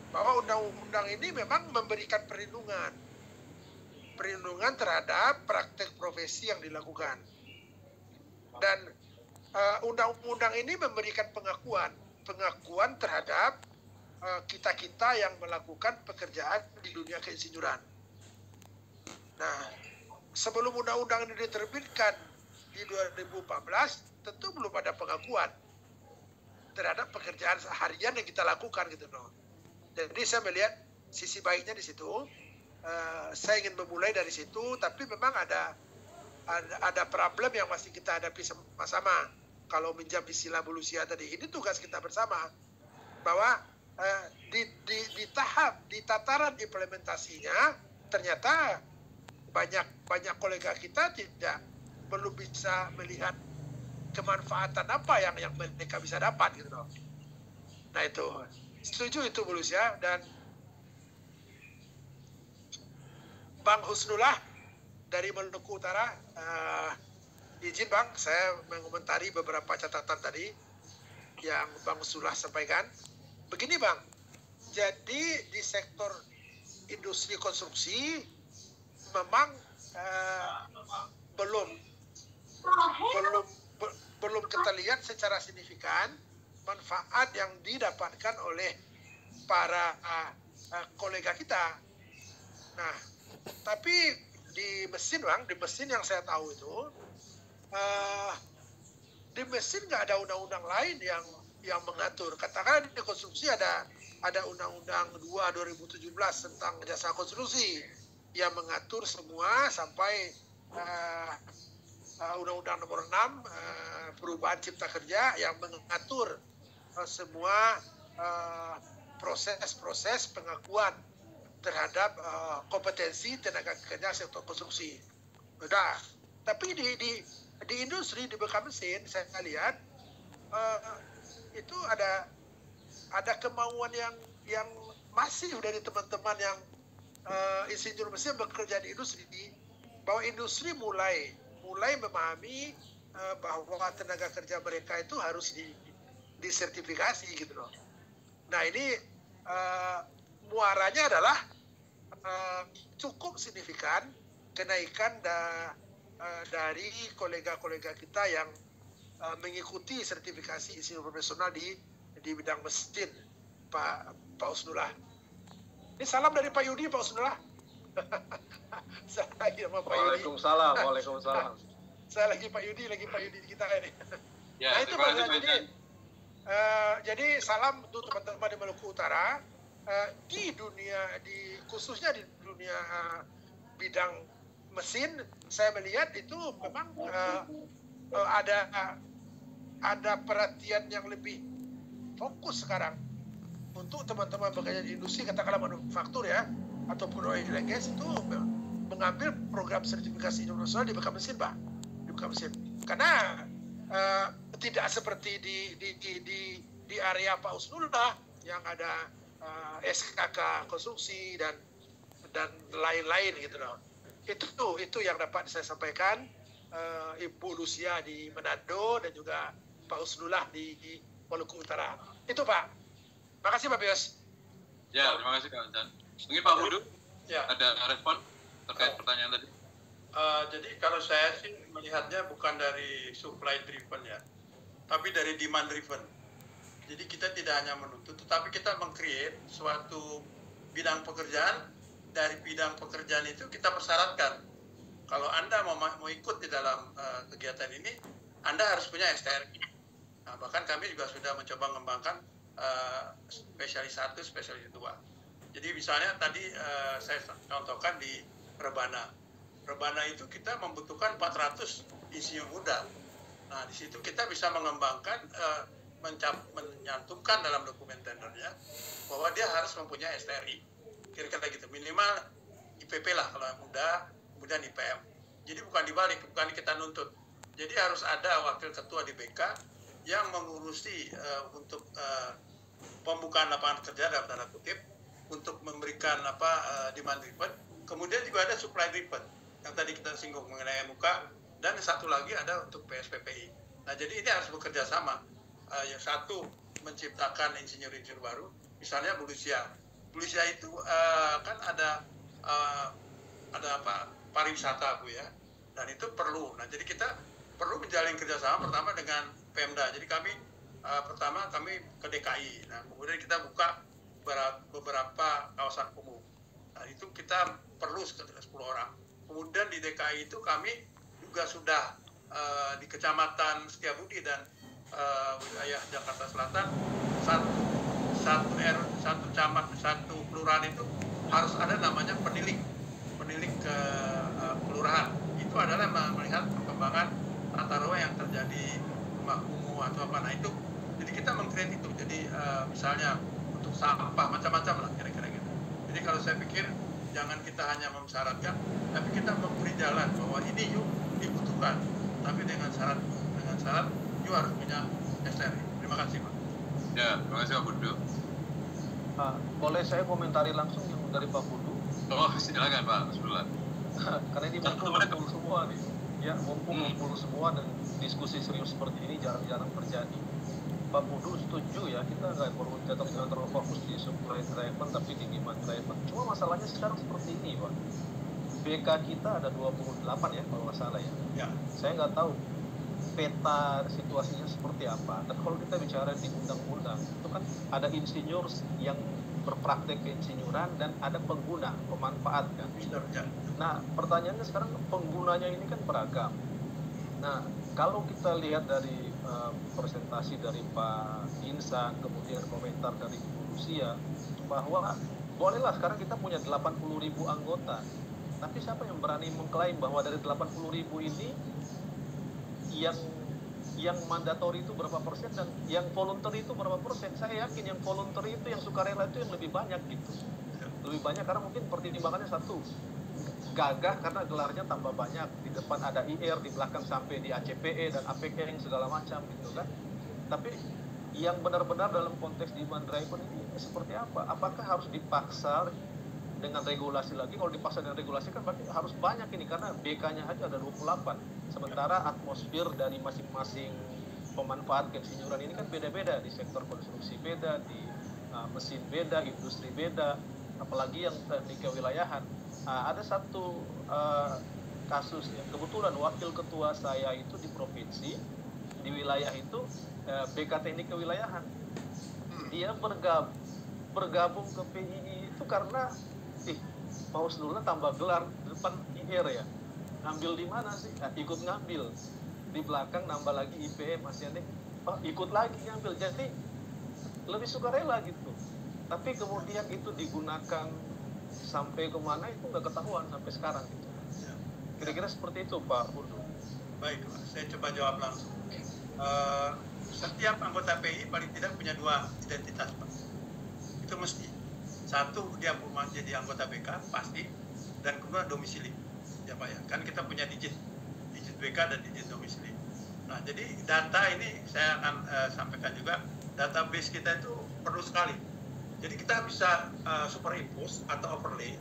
Bahwa undang-undang ini memang memberikan perlindungan terhadap praktek profesi yang dilakukan. Dan undang-undang ini memberikan pengakuan terhadap kita-kita yang melakukan pekerjaan di dunia keinsinyuran. Nah, sebelum undang-undang ini diterbitkan di 2014, tentu belum ada pengakuan terhadap pekerjaan harian yang kita lakukan gitu loh. Jadi saya melihat sisi baiknya di situ. Saya ingin memulai dari situ, tapi memang ada problem yang masih kita hadapi sama-sama. Kalau menjawab istilah Bu Lucia tadi, ini tugas kita bersama. Bahwa di tataran implementasinya ternyata banyak kolega kita belum bisa melihat kemanfaatan apa yang mereka bisa dapat gitu loh. Nah itu setuju itu Bu Lucia. Dan Bang Husnullah dari Maluku Utara, izin Bang, saya mengomentari beberapa catatan tadi yang Bang Husnullah sampaikan. Begini Bang, jadi di sektor industri konstruksi memang belum kita lihat secara signifikan manfaat yang didapatkan oleh para kolega kita. Nah, tapi di mesin Bang, di mesin yang saya tahu itu, di mesin nggak ada undang-undang lain yang mengatur. Katakan di konstruksi ada Undang-Undang 2/2017 tentang jasa konstruksi yang mengatur semua sampai Undang-Undang Nomor 6 perubahan Cipta Kerja yang mengatur semua proses pengakuan terhadap kompetensi tenaga kerja sektor konstruksi. Udah. Tapi di industri di bekas mesin saya lihat itu ada kemauan yang masif dari teman-teman yang insinyur mesin bekerja di industri, bahwa industri mulai memahami bahwa tenaga kerja mereka itu harus disertifikasi gitu loh. Nah ini muaranya adalah cukup signifikan kenaikan dari kolega-kolega kita yang mengikuti sertifikasi insinyur profesional di bidang mesin, Pak Husnullah. Ini salam dari Pak Yudi, Pak Husnullah. Saya lagi sama Pak Yudi. Waalaikumsalam. Saya lagi Pak Yudi kita ini. Ya, nah itu Pak, jadi salam untuk teman-teman di Maluku Utara. Khususnya di dunia bidang mesin, saya melihat itu memang ada perhatian yang lebih fokus sekarang untuk teman-teman bekerja di industri, katakanlah manufaktur ya, ataupun oil and gas, itu mengambil program sertifikasi internasional di bekas mesin, Pak, di bekas mesin. Karena tidak seperti di area Pak Husnullah yang ada SKK konstruksi dan lain-lain gitu loh. Itu yang dapat saya sampaikan, Ibu Lucia di Manado dan juga Pak Husnullah di Maluku Utara. Itu Pak. Makasih Pak Bios. Ya, terima kasih Kak Ancan. Mungkin Pak Hudu Ya. ada respon terkait pertanyaan tadi. Jadi kalau saya sih melihatnya bukan dari supply driven ya, tapi dari demand driven. Jadi kita tidak hanya menuntut, tetapi kita meng-create suatu bidang pekerjaan. Dari bidang pekerjaan itu kita persyaratkan, kalau Anda mau ikut di dalam kegiatan ini, Anda harus punya STRI. Nah, bahkan kami juga sudah mencoba mengembangkan spesialis 1, spesialis 2. Jadi misalnya tadi saya contohkan di Rebana. Rebana itu kita membutuhkan 400 insinyur muda. Nah, di situ kita bisa mengembangkan, menyantumkan dalam dokumen tendernya bahwa dia harus mempunyai STRI. Kira-kira gitu, minimal IPP lah kalau yang muda, kemudian IPM. Jadi bukan dibalik, bukan kita nuntut. Jadi harus ada wakil ketua di BK yang mengurusi untuk pembukaan lapangan kerja dalam tanda kutip untuk memberikan demand driven. Kemudian juga ada supply driven yang tadi kita singgung mengenai MUK, dan satu lagi ada untuk PSPPI. Nah, jadi ini harus bekerja sama. Yang satu menciptakan insinyur-insinyur baru, misalnya Bulusia. Bulusia itu kan ada pariwisata, Bu ya, dan itu perlu. Nah, jadi kita perlu menjalin kerjasama pertama dengan Pemda. Jadi pertama kami ke DKI. Nah, kemudian kita buka beberapa kawasan umum. Nah, itu kita perlu sekitar 10 orang. Kemudian di DKI itu kami juga sudah di Kecamatan Setiabudi dan wilayah Jakarta Selatan, satu camat, satu kelurahan itu harus ada namanya penilik ke kelurahan. Itu adalah melihat perkembangan tata ruang yang terjadi, rumah kumuh atau apa. Nah, itu jadi kita mengkreat itu. Jadi misalnya untuk sampah macam-macam lah kira-kira gitu. Jadi kalau saya pikir jangan kita hanya mensyaratkan, tapi kita memberi jalan bahwa ini yuk dibutuhkan, tapi dengan syarat yuk harus punya SRI. Terima kasih, Pak. Ya, terima kasih Pak Budu. Boleh saya komentari langsung yang dari Pak Budu? Oh, silakan Pak, bismillah. Karena ini mumpul semua nih. Ya, mumpul semua, dan diskusi serius seperti ini jarang-jarang terjadi. Pak Budu setuju ya, kita nggak perlu jangan terlalu fokus di supply driven tapi di demand driven. Cuma masalahnya sekarang seperti ini, Pak. BK kita ada 28 ya kalau nggak salah ya. Ya. Saya nggak tahu peta situasinya seperti apa. Dan kalau kita bicara di undang-undang, itu kan ada insinyur yang berpraktek keinsinyuran dan ada pengguna, pemanfaat kan. Nah, pertanyaannya sekarang penggunanya ini kan beragam. Nah, kalau kita lihat dari presentasi dari Pak Insan, kemudian komentar dari Rusia, bahwa bolehlah sekarang kita punya 80.000 anggota. Tapi siapa yang berani mengklaim bahwa dari 80.000 ini yang mandatori itu berapa persen dan yang voluntary itu berapa persen? Saya yakin yang voluntary itu, yang sukarela itu yang lebih banyak gitu. Lebih banyak karena mungkin pertimbangannya satu, gagah karena gelarnya tambah banyak, di depan ada IR, di belakang sampai di ACPE dan APK yang segala macam gitu kan. Tapi yang benar-benar dalam konteks demand driven ini seperti apa? Apakah harus dipaksa dengan regulasi lagi? Kalau dipaksa dengan regulasi kan berarti harus banyak ini, karena BK-nya aja ada 28. Sementara atmosfer dari masing-masing pemanfaat keinsinyuran ini kan beda-beda, di sektor konstruksi beda, di mesin beda, industri beda, apalagi yang teknik kewilayahan. Ada satu kasus ya, kebetulan wakil ketua saya itu di provinsi, di wilayah itu BK teknik kewilayahan. Dia bergabung ke PII itu karena mau seluruhnya tambah gelar depan IR ya. Ngambil di mana sih? Ikut ngambil. Di belakang nambah lagi IPM, ASEANIC, ikut lagi ngambil. Jadi lebih sukarela gitu. Tapi kemudian itu digunakan sampai kemana itu nggak ketahuan sampai sekarang gitu. Kira-kira seperti itu Pak Budu. Baik, saya coba jawab langsung. Setiap anggota PI paling tidak punya 2 identitas, Pak. Itu mesti. Satu, dia jadi anggota BK pasti, dan kedua domisili. Ya Pak ya, kan kita punya digit BK dan digit domisili. Nah, jadi data ini saya akan sampaikan juga, database kita itu perlu sekali. Jadi kita bisa superimpose atau overlay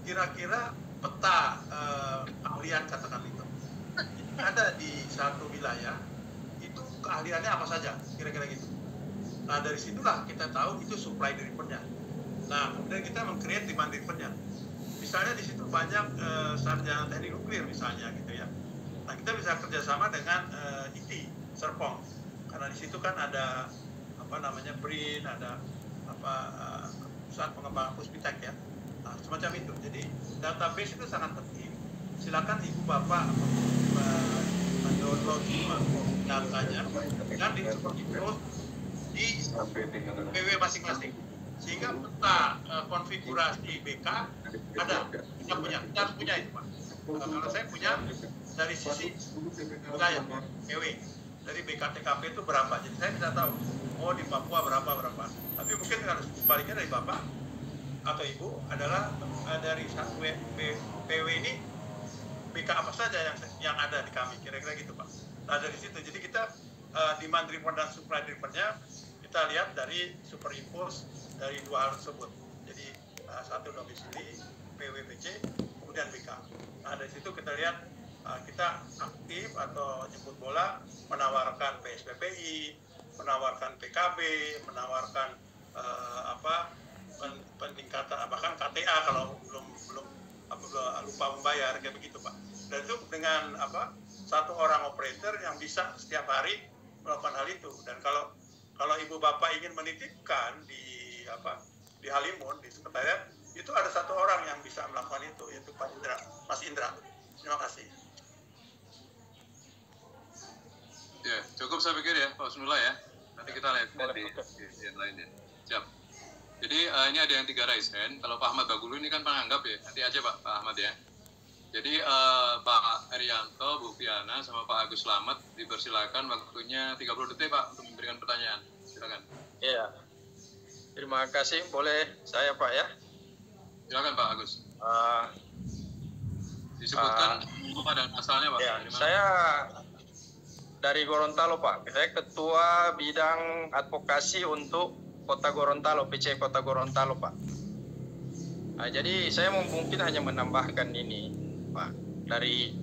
kira-kira peta keahlian, katakan itu. Ada di satu wilayah itu keahliannya apa saja, kira-kira gitu. Nah, dari situlah kita tahu itu supply driven-nya. Nah, kemudian kita meng-create demand driven-nya. Misalnya di situ banyak sarjana teknik nuklir misalnya gitu ya. Nah, kita bisa kerjasama dengan IT, Serpong. Karena di situ kan ada BRIN, ada perusahaan pengembangan Puspitek ya. Nah, semacam itu. Jadi database itu sangat penting. Silakan Ibu Bapak mendownload datanya dan di PW masing-masing. Sehingga peta konfigurasi BK ada, kita harus punya itu Pak. Kalau saya punya dari sisi wilayah PW, dari BKTKP itu berapa, jadi saya bisa tahu, oh di Papua berapa. Tapi mungkin harus baliknya dari Bapak atau Ibu adalah dari satu PW ini BK apa saja yang ada di kami, kira-kira gitu Pak. Nah dari situ, jadi kita demand driven dan supply driven-nya kita lihat dari superimpose dari 2 hal tersebut. Jadi satu domisili, PWBC, kemudian BK. Nah dari situ kita lihat kita aktif atau jemput bola, menawarkan PSPPI, menawarkan PKB, menawarkan peningkatan bahkan KTA kalau belum lupa membayar kayak begitu Pak. Dan itu dengan satu orang operator yang bisa setiap hari melakukan hal itu. Dan kalau ibu bapak ingin menitipkan di Halimun di sekretariat, itu ada satu orang yang bisa melakukan itu, yaitu Pak Indra, Mas Indra. Terima kasih. Ya, cukup saya pikir ya Pak Husnullah ya. Nanti kita lihat di yang lainnya. Siap. Jadi ini ada yang 3 raise hand. Kalau Pak Ahmad Bagulu ini kan penganggap ya. Nanti aja Pak Ahmad ya. Jadi Pak Erianto, Bu Fiana, sama Pak Agus Slamet dipersilakan waktunya 30 detik Pak untuk memberikan pertanyaan. Silakan. Iya. Terima kasih. Boleh saya Pak ya? Silakan Pak Agus. Disebutkan lupa dan asalnya Pak. Ya, saya dari Gorontalo Pak. Saya Ketua Bidang Advokasi untuk Kota Gorontalo, PC Kota Gorontalo Pak. Nah, jadi saya mungkin hanya menambahkan ini Pak, dari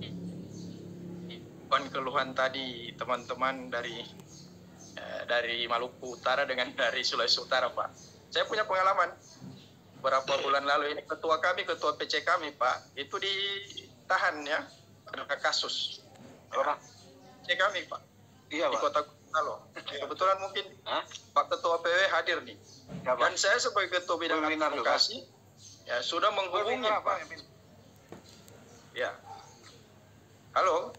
keluhan tadi teman-teman dari Maluku Utara dengan dari Sulawesi Utara Pak. Saya punya pengalaman beberapa bulan lalu ini ketua PC kami Pak itu ditahan ya, ada kasus PC kami Pak. Iya, di Kota Gorontalo. Kebetulan mungkin Pak Ketua PW hadir nih. Dan saya sebagai Ketua Bidang Advokasi ya sudah menghubungi Pak. Ya. Halo.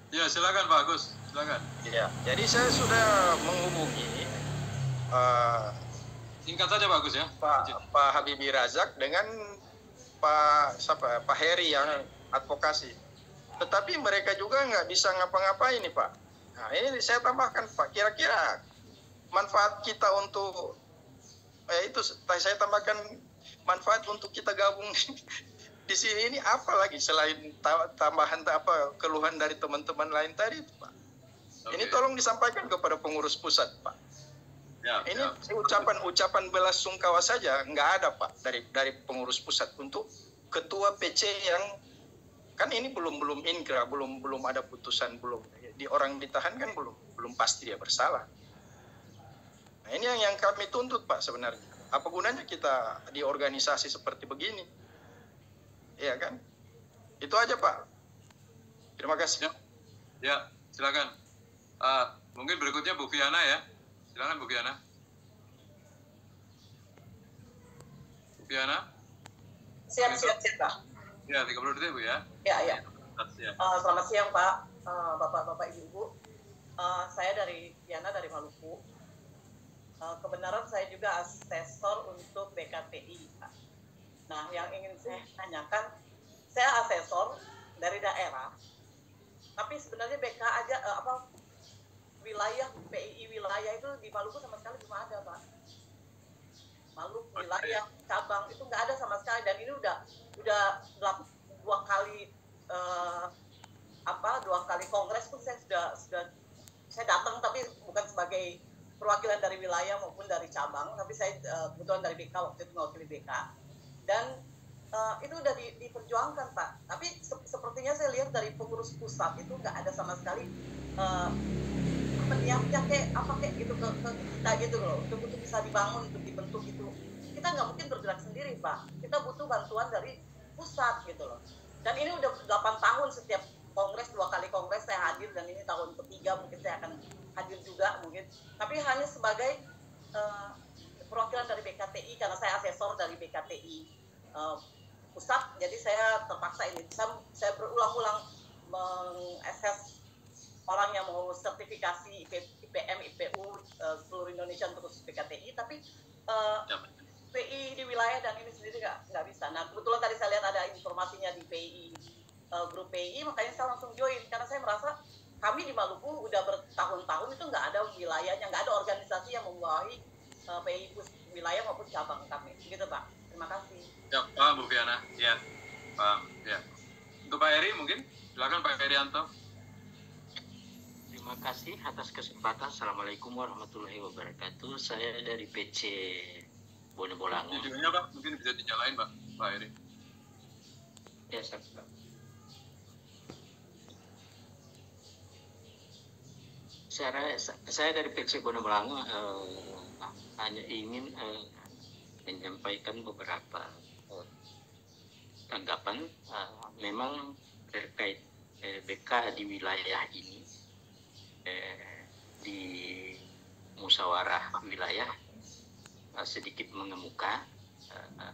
Ya, silakan Pak Agus. Silakan. Ya. Jadi saya sudah menghubungi singkat saja Pak Agus ya. Pak Habibie Razak dengan Pak Heri yang advokasi. Tetapi mereka juga nggak bisa ngapa-ngapain nih Pak. Nah ini saya tambahkan Pak, kira-kira manfaat kita untuk itu saya tambahkan manfaat untuk kita gabung di sini ini apa lagi selain tambahan keluhan dari teman-teman lain tadi Pak. Ini tolong disampaikan kepada pengurus pusat Pak. Ya, ini ucapan belasungkawa saja nggak ada Pak dari pengurus pusat untuk ketua PC yang kan ini belum inkrah, belum ada putusan, belum di orang ditahan kan belum pasti dia bersalah. Nah ini yang kami tuntut Pak sebenarnya. Apa gunanya kita di organisasi seperti begini? Iya kan? Itu aja Pak. Terima kasih. Ya silakan. Mungkin berikutnya Bu Fiana ya. Silakan Bu Fiana. Bu Fiana. Siap Pak. Ya, 30 detik Bu ya. Ya. Selamat siang Pak, Bapak-Bapak Ibu-Ibu. Saya dari Fiana dari Maluku. Kebenaran saya juga asesor untuk BKTI Pak. Nah, yang ingin saya tanyakan, saya asesor dari daerah, tapi sebenarnya BK aja wilayah PII wilayah itu di Maluku sama sekali belum ada Pak. Maluku wilayah cabang itu nggak ada sama sekali, dan ini udah 2 kali kongres pun saya sudah saya datang, tapi bukan sebagai perwakilan dari wilayah maupun dari cabang, tapi saya kebetulan dari BK waktu itu mewakili BK, dan itu udah diperjuangkan Pak. Tapi sepertinya saya lihat dari pengurus pusat itu nggak ada sama sekali niatnya kayak gitu ke kita gitu loh, untuk bisa dibangun, untuk dibentuk itu. Kita nggak mungkin bergerak sendiri Pak, kita butuh bantuan dari pusat gitu loh. Dan ini udah 8 tahun setiap kongres, 2 kali kongres saya hadir, dan ini tahun ketiga mungkin saya akan hadir juga mungkin. Tapi hanya sebagai perwakilan dari BKTI, karena saya asesor dari BKTI pusat, jadi saya terpaksa ini. Saya berulang-ulang mengakses orang yang mau sertifikasi IPM, IPU seluruh Indonesia untuk BKTI, tapi PI di wilayah dan ini sendiri nggak bisa. Nah kebetulan tadi saya lihat ada informasinya di PI, grup PI, makanya saya langsung join, karena saya merasa kami di Maluku udah bertahun-tahun itu nggak ada wilayahnya, nggak ada organisasi yang membawahi PI wilayah maupun cabang kami, gitu Pak. Terima kasih. Ya, paham Bu Fiana. Ya, paham. Ya. Untuk Pak Eri mungkin, silakan Pak Erianto. Terima kasih atas kesempatan. Assalamualaikum warahmatullahi wabarakatuh. Saya dari PC Bonebolango. Videonya Pak, mungkin bisa dinyalain Pak Heri. Ya, saya dari PC Bonebolango hanya ingin menyampaikan beberapa tanggapan. Memang terkait BK di wilayah ini, di musyawarah wilayah sedikit mengemuka,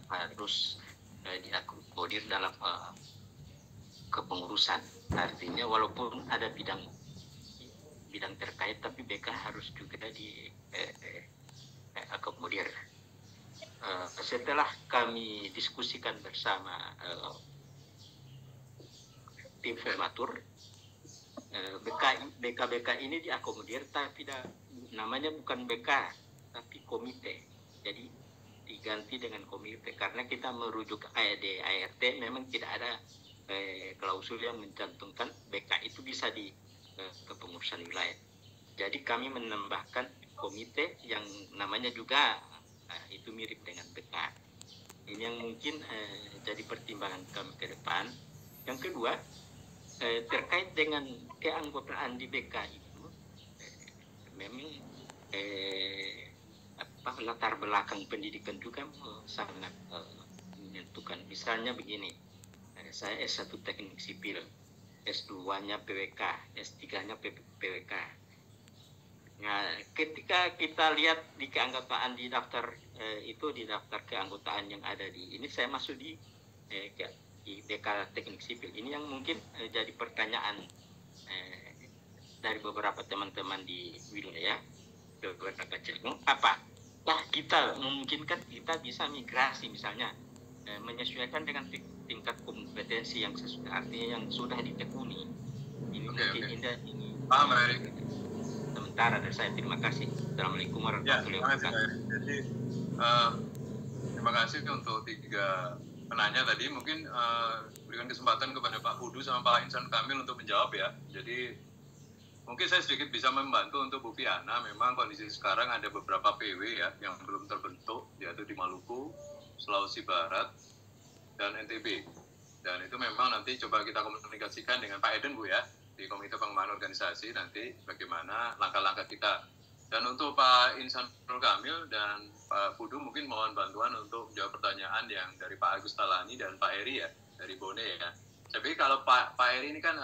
harus diakomodir dalam kepengurusan. Artinya walaupun ada bidang terkait, tapi BK harus juga diakomodir. Setelah kami diskusikan bersama tim formatur, BK ini diakomodir, tapi namanya bukan BK, tapi komite. Jadi diganti dengan komite, karena kita merujuk di ART memang tidak ada klausul yang mencantumkan BK itu bisa di kepengurusan wilayah. Jadi kami menambahkan komite yang namanya juga itu mirip dengan BK. Ini yang mungkin jadi pertimbangan kami ke depan. Yang kedua, terkait dengan keanggotaan di BK itu, memang latar belakang pendidikan juga sangat menentukan. Misalnya begini, saya S1 teknik sipil, S2-nya PWK, S3-nya PWK. Nah, ketika kita lihat di keanggotaan di daftar di daftar keanggotaan yang ada di ini, saya masuk di BK teknik sipil. Ini yang mungkin jadi pertanyaan dari beberapa teman-teman di wilayah beberapa Cirebon, apakah kita memungkinkan kita bisa migrasi misalnya menyesuaikan dengan tingkat kompetensi yang sesuai, artinya yang sudah ditekuni. Ini ini paham, Erik. Sementara dari saya, terima kasih. Assalamualaikum warahmatullahi wabarakatuh. Jadi terima kasih untuk 3 penanya tadi. Mungkin berikan kesempatan kepada Pak Pudu sama Pak Insan Kamil untuk menjawab ya. Jadi mungkin saya sedikit bisa membantu untuk Bu Piana. Memang kondisi sekarang ada beberapa PW ya yang belum terbentuk, yaitu di Maluku, Sulawesi Barat, dan NTB. Dan itu memang nanti coba kita komunikasikan dengan Pak Eden Bu ya, di Komite Pengembangan Organisasi, nanti bagaimana langkah-langkah kita. Dan untuk Pak Insanul Kamil dan Pak Pudu mungkin mohon bantuan untuk menjawab pertanyaan yang dari Pak Agus Talani dan Pak Eri ya, dari Bone ya. Tapi kalau Pak Eri ini kan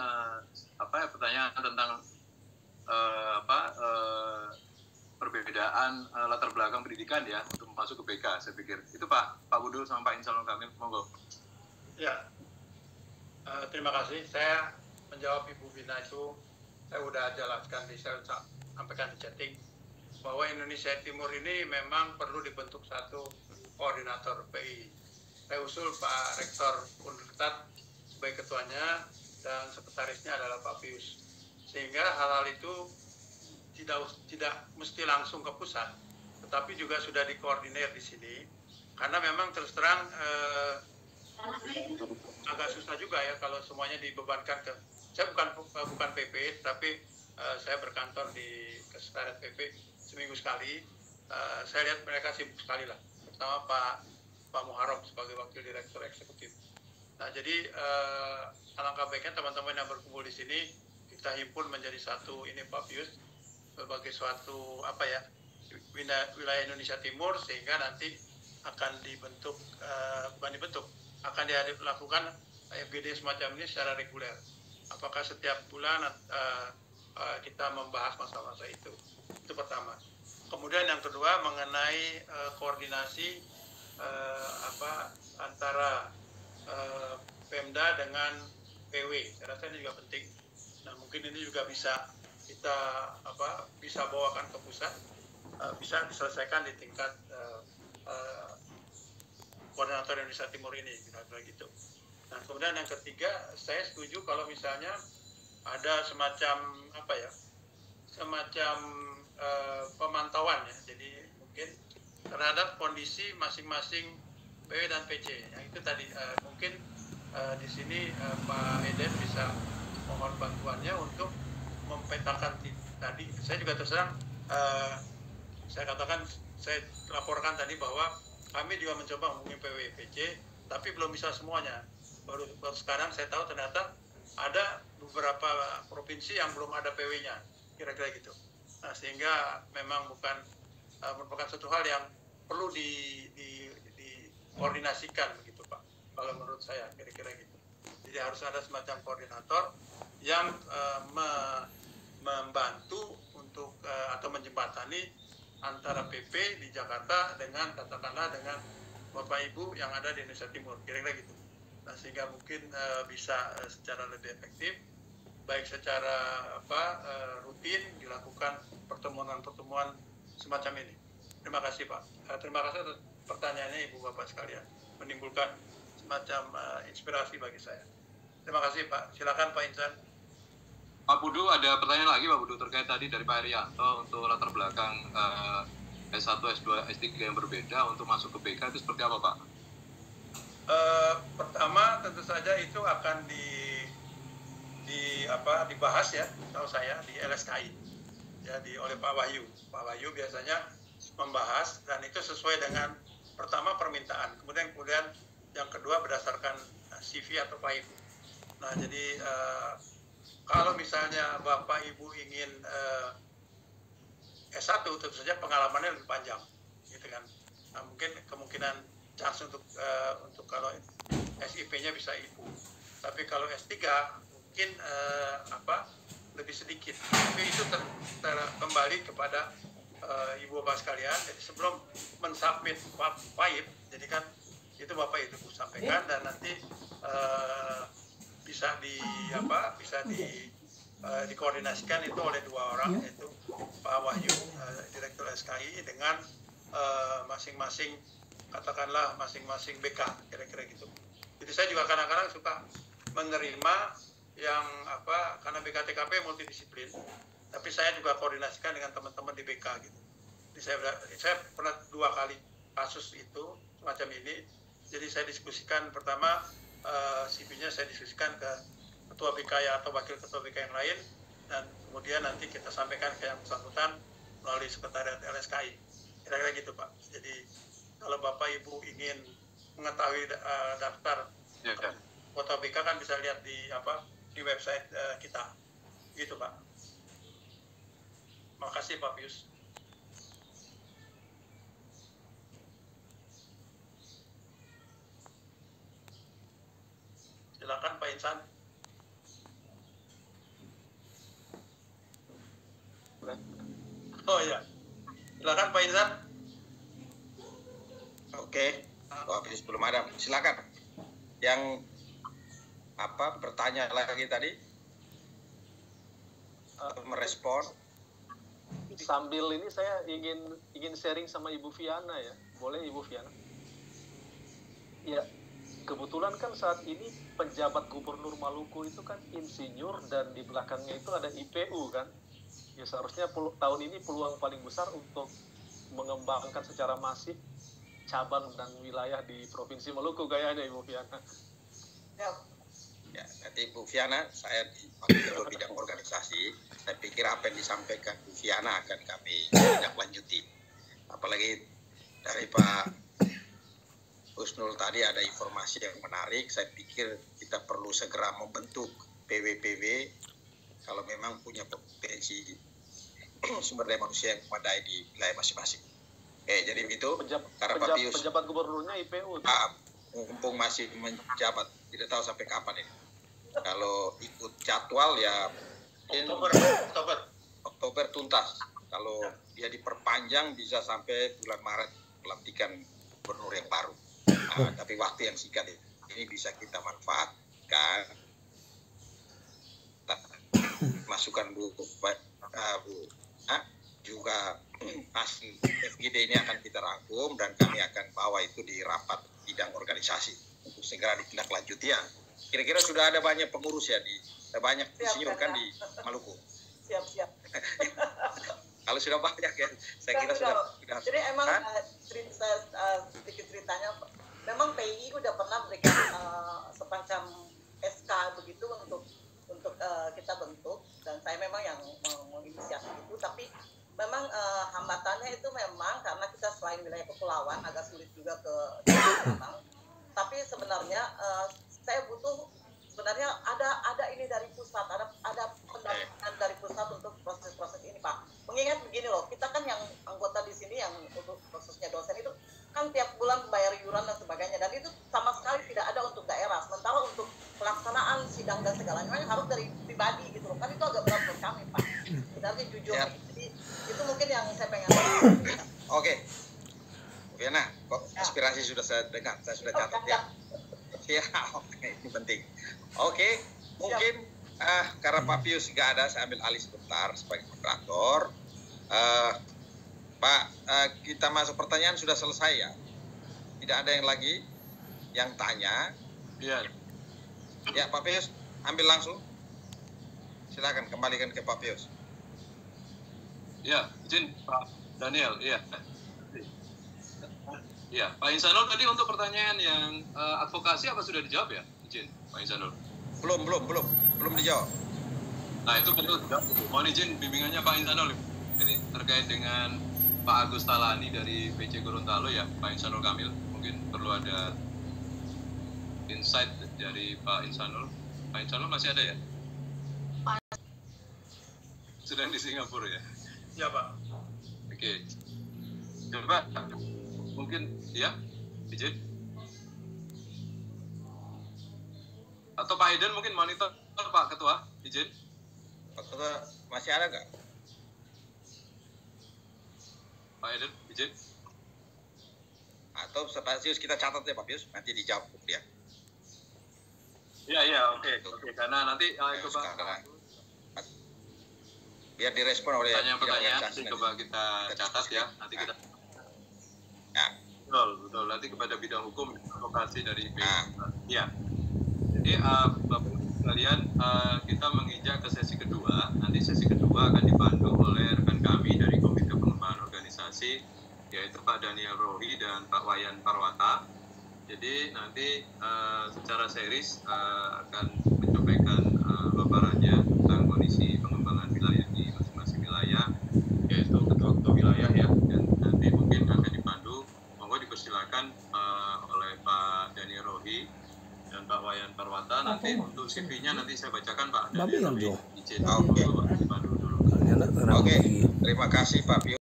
pertanyaan tentang perbedaan latar belakang pendidikan ya untuk masuk ke BK, saya pikir itu Pak Pudu sama Pak Insanul Kamil, monggo. Ya, terima kasih. Saya menjawab Ibu Vina itu, saya udah jelaskan saya sampaikan di chatting bahwa Indonesia Timur ini memang perlu dibentuk satu koordinator PI. Saya usul Pak Rektor Universitas sebagai ketuanya dan sekretarisnya adalah Pak Pius. Sehingga hal-hal itu tidak mesti langsung ke pusat, tetapi juga sudah dikoordinir di sini. Karena memang terus terang agak susah juga ya kalau semuanya dibebankan ke. Saya bukan PP, tapi saya berkantor di Sekretariat PP seminggu sekali. Saya lihat mereka sibuk sekali lah, terutama Pak Muharram sebagai Wakil Direktur Eksekutif. Nah, jadi alangkah baiknya teman-teman yang berkumpul di sini kita himpun menjadi satu ini Pak Pius sebagai suatu wilayah Indonesia Timur, sehingga nanti akan dibentuk akan dilakukan FGD semacam ini secara reguler. Apakah setiap bulan kita membahas masa-masa itu pertama. Kemudian yang kedua mengenai koordinasi antara Pemda dengan PW, saya rasa ini juga penting. Nah, mungkin ini juga bisa kita bisa bawakan ke pusat, bisa diselesaikan di tingkat koordinator Indonesia Timur ini, kira-kira gitu. Nah, kemudian yang ketiga, saya setuju kalau misalnya ada semacam pemantauan ya, jadi mungkin terhadap kondisi masing-masing PW dan PC. Yang itu tadi mungkin di sini Pak Eden bisa mohon bantuannya untuk mempetakan tadi. Saya juga terus terang saya laporkan tadi bahwa kami juga mencoba menghubungi PWPC, tapi belum bisa semuanya. Baru sekarang saya tahu ternyata ada beberapa provinsi yang belum ada PW-nya, kira-kira gitu. Nah, sehingga memang merupakan suatu hal yang perlu dikoordinasikan begitu Pak. Kalau menurut saya kira-kira gitu. Jadi harus ada semacam koordinator yang membantu untuk atau menjembatani antara PP di Jakarta dengan katakanlah dengan Bapak Ibu yang ada di Indonesia Timur, kira-kira gitu. Nah, sehingga mungkin bisa secara lebih efektif, baik secara rutin dilakukan pertemuan-pertemuan semacam ini. Terima kasih Pak. Terima kasih atas pertanyaannya Ibu Bapak sekalian, menimbulkan semacam inspirasi bagi saya. Terima kasih Pak. Silakan Pak Insan. Pak Budu, ada pertanyaan lagi Pak Budu terkait tadi dari Pak Herianto untuk latar belakang S1, S2, S3 yang berbeda untuk masuk ke BK itu seperti apa Pak? Pertama tentu saja itu akan dibahas ya, tahu saya di LSKI ya, oleh Pak Wahyu. Pak Wahyu biasanya membahas dan itu sesuai dengan pertama permintaan, kemudian yang kedua berdasarkan CV atau PAIP. Nah, jadi kalau misalnya Bapak Ibu ingin S1 tentu saja pengalamannya lebih panjang, gitu kan. Nah, mungkin kemungkinan chance untuk kalau SIP-nya bisa IPU. Tapi kalau S3 mungkin lebih sedikit. Tapi itu kembali kepada Ibu Bapak sekalian. Jadi sebelum mensubmit PAIP, jadi kan itu Bapak itu sampaikan dan nanti bisa dikoordinasikan itu oleh dua orang, yaitu Pak Wahyu, Direktur SKI dengan masing-masing katakanlah masing-masing BK, kira-kira gitu. Jadi saya juga kadang-kadang suka menerima yang karena BKTKP multidisiplin, tapi saya juga koordinasikan dengan teman-teman di BK gitu. Jadi saya pernah 2 kali kasus itu semacam ini. Jadi saya diskusikan pertama CV-nya saya diskusikan ke ketua BK atau wakil ketua BK yang lain, dan kemudian nanti kita sampaikan ke yang bersangkutan melalui sekretariat LSKI. Kira-kira gitu Pak. Jadi kalau Bapak Ibu ingin mengetahui daftar ketua BK kan bisa lihat di website kita. Gitu Pak. Makasih Pak Pius. Silakan Pak Insan. Oh iya, silakan Pak Insan. Oke, Pak Pius belum ada. Silakan. Yang bertanya lagi tadi? Merespon. Sambil ini saya ingin sharing sama Ibu Viana ya. Boleh Ibu Viana? Ya. Kebetulan kan saat ini penjabat gubernur Maluku itu kan insinyur dan di belakangnya itu ada IPU kan. Ya seharusnya tahun ini peluang paling besar untuk mengembangkan secara masif cabang dan wilayah di Provinsi Maluku kayaknya Ibu Viana. Ya, nanti Bu Viana, saya di Ketua Bidang Organisasi, saya pikir apa yang disampaikan Bu Viana akan kami tindak lanjuti. Apalagi dari Pak Husnul tadi ada informasi yang menarik, saya pikir kita perlu segera membentuk PW-PW kalau memang punya potensi sumber daya manusia yang memadai di wilayah masing-masing. Jadi begitu, karena Pak Pius penjabat gubernurnya IPU. Mumpung masih menjabat, tidak tahu sampai kapan ini. Kalau ikut jadwal ya Oktober tuntas. Kalau dia diperpanjang bisa sampai bulan Maret pelantikan gubernur yang baru. Tapi waktu yang singkat ini bisa kita manfaatkan. Masukan Bu juga masih FGD ini akan kita rangkum dan kami akan bawa itu di rapat bidang organisasi untuk segera ditindaklanjuti ya. Kira-kira sudah ada banyak pengurus ya banyak insinyur kan di Maluku. Siap. Kalau sudah banyak ya, saya kira sudah. Jadi emang sedikit ceritanya, memang PI udah pernah berikan semacam SK begitu untuk kita bentuk, dan saya memang yang menginisiasi itu, tapi memang memang hambatannya itu memang karena kita selain wilayah kepulauan agak sulit juga ke Sabang. Tapi sebenarnya saya butuh sebenarnya ada ini dari pusat, ada pendampingan dari pusat untuk proses-proses ini, Pak. Mengingat begini loh, kita kan yang anggota di sini yang untuk khususnya dosen itu kan tiap bulan bayar iuran dan sebagainya, dan itu sama sekali tidak ada untuk daerah. Sementara untuk pelaksanaan sidang dan segalanya harus dari pribadi gitu loh. Kan itu agak berat buat kami, Pak. Sebenarnya jujur. Ya. Jadi itu mungkin yang saya pengen. Oke. Nah, kok aspirasi sudah saya dengar, saya sudah catat ya. Ya, oke, ini penting. Oke, mungkin karena Pak Pius nggak ada, saya ambil alih sebentar sebagai moderator. Pak, kita masuk pertanyaan sudah selesai ya? Tidak ada yang lagi yang tanya? Iya. Ya, Pak Pius, ambil langsung. Silakan kembalikan ke Pak Pius. Ya, izin Pak Daniel, iya. Ya, Pak Insanul tadi untuk pertanyaan yang advokasi apa sudah dijawab ya? Izin, Pak Insanul. Belum dijawab. Nah, itu perlu dijawab. Mohon izin bimbingannya Pak Insanul ini terkait dengan Pak Agus Talani dari PC Gorontalo ya, Pak Insanul Kamil. Mungkin perlu ada insight dari Pak Insanul. Pak Insanul masih ada ya? Sedang di Singapura ya? Ya, Pak. Oke. Coba mungkin ya, izin. Atau Pak Aiden mungkin monitor Pak Ketua, izin. Pak Ketua masih ada nggak? Pak Aiden, izin. Atau Pak Pius kita catat ya Pak Pius, nanti dijawab dia. Iya, oke. Karena nanti itu Pak. Biar direspon oleh pertanyaan nanti coba kita catat ya, nanti kita. Ya. Betul. Nanti kepada bidang hukum advokasi dari ya. Jadi Bapak sekalian, kita menginjak ke sesi kedua. Nanti sesi kedua akan dipandu oleh rekan kami dari Komite Pengembangan Organisasi, yaitu Pak Daniel Rohi dan Pak Wayan Parwata. Jadi nanti secara series akan menyampaikan paparannya tentang kondisi pengembangan wilayah di masing-masing wilayah, yaitu ketua-ketua wilayah ya. Dan nanti mungkin akan dipandu, monggo dipersilakan oleh Pak Daniel Rohi dan Pak Wayan Parwata. Nanti untuk CV-nya nanti saya bacakan Pak Daniel Rohi. Izin dipandu dulu. Oke, terima kasih Pak Pius.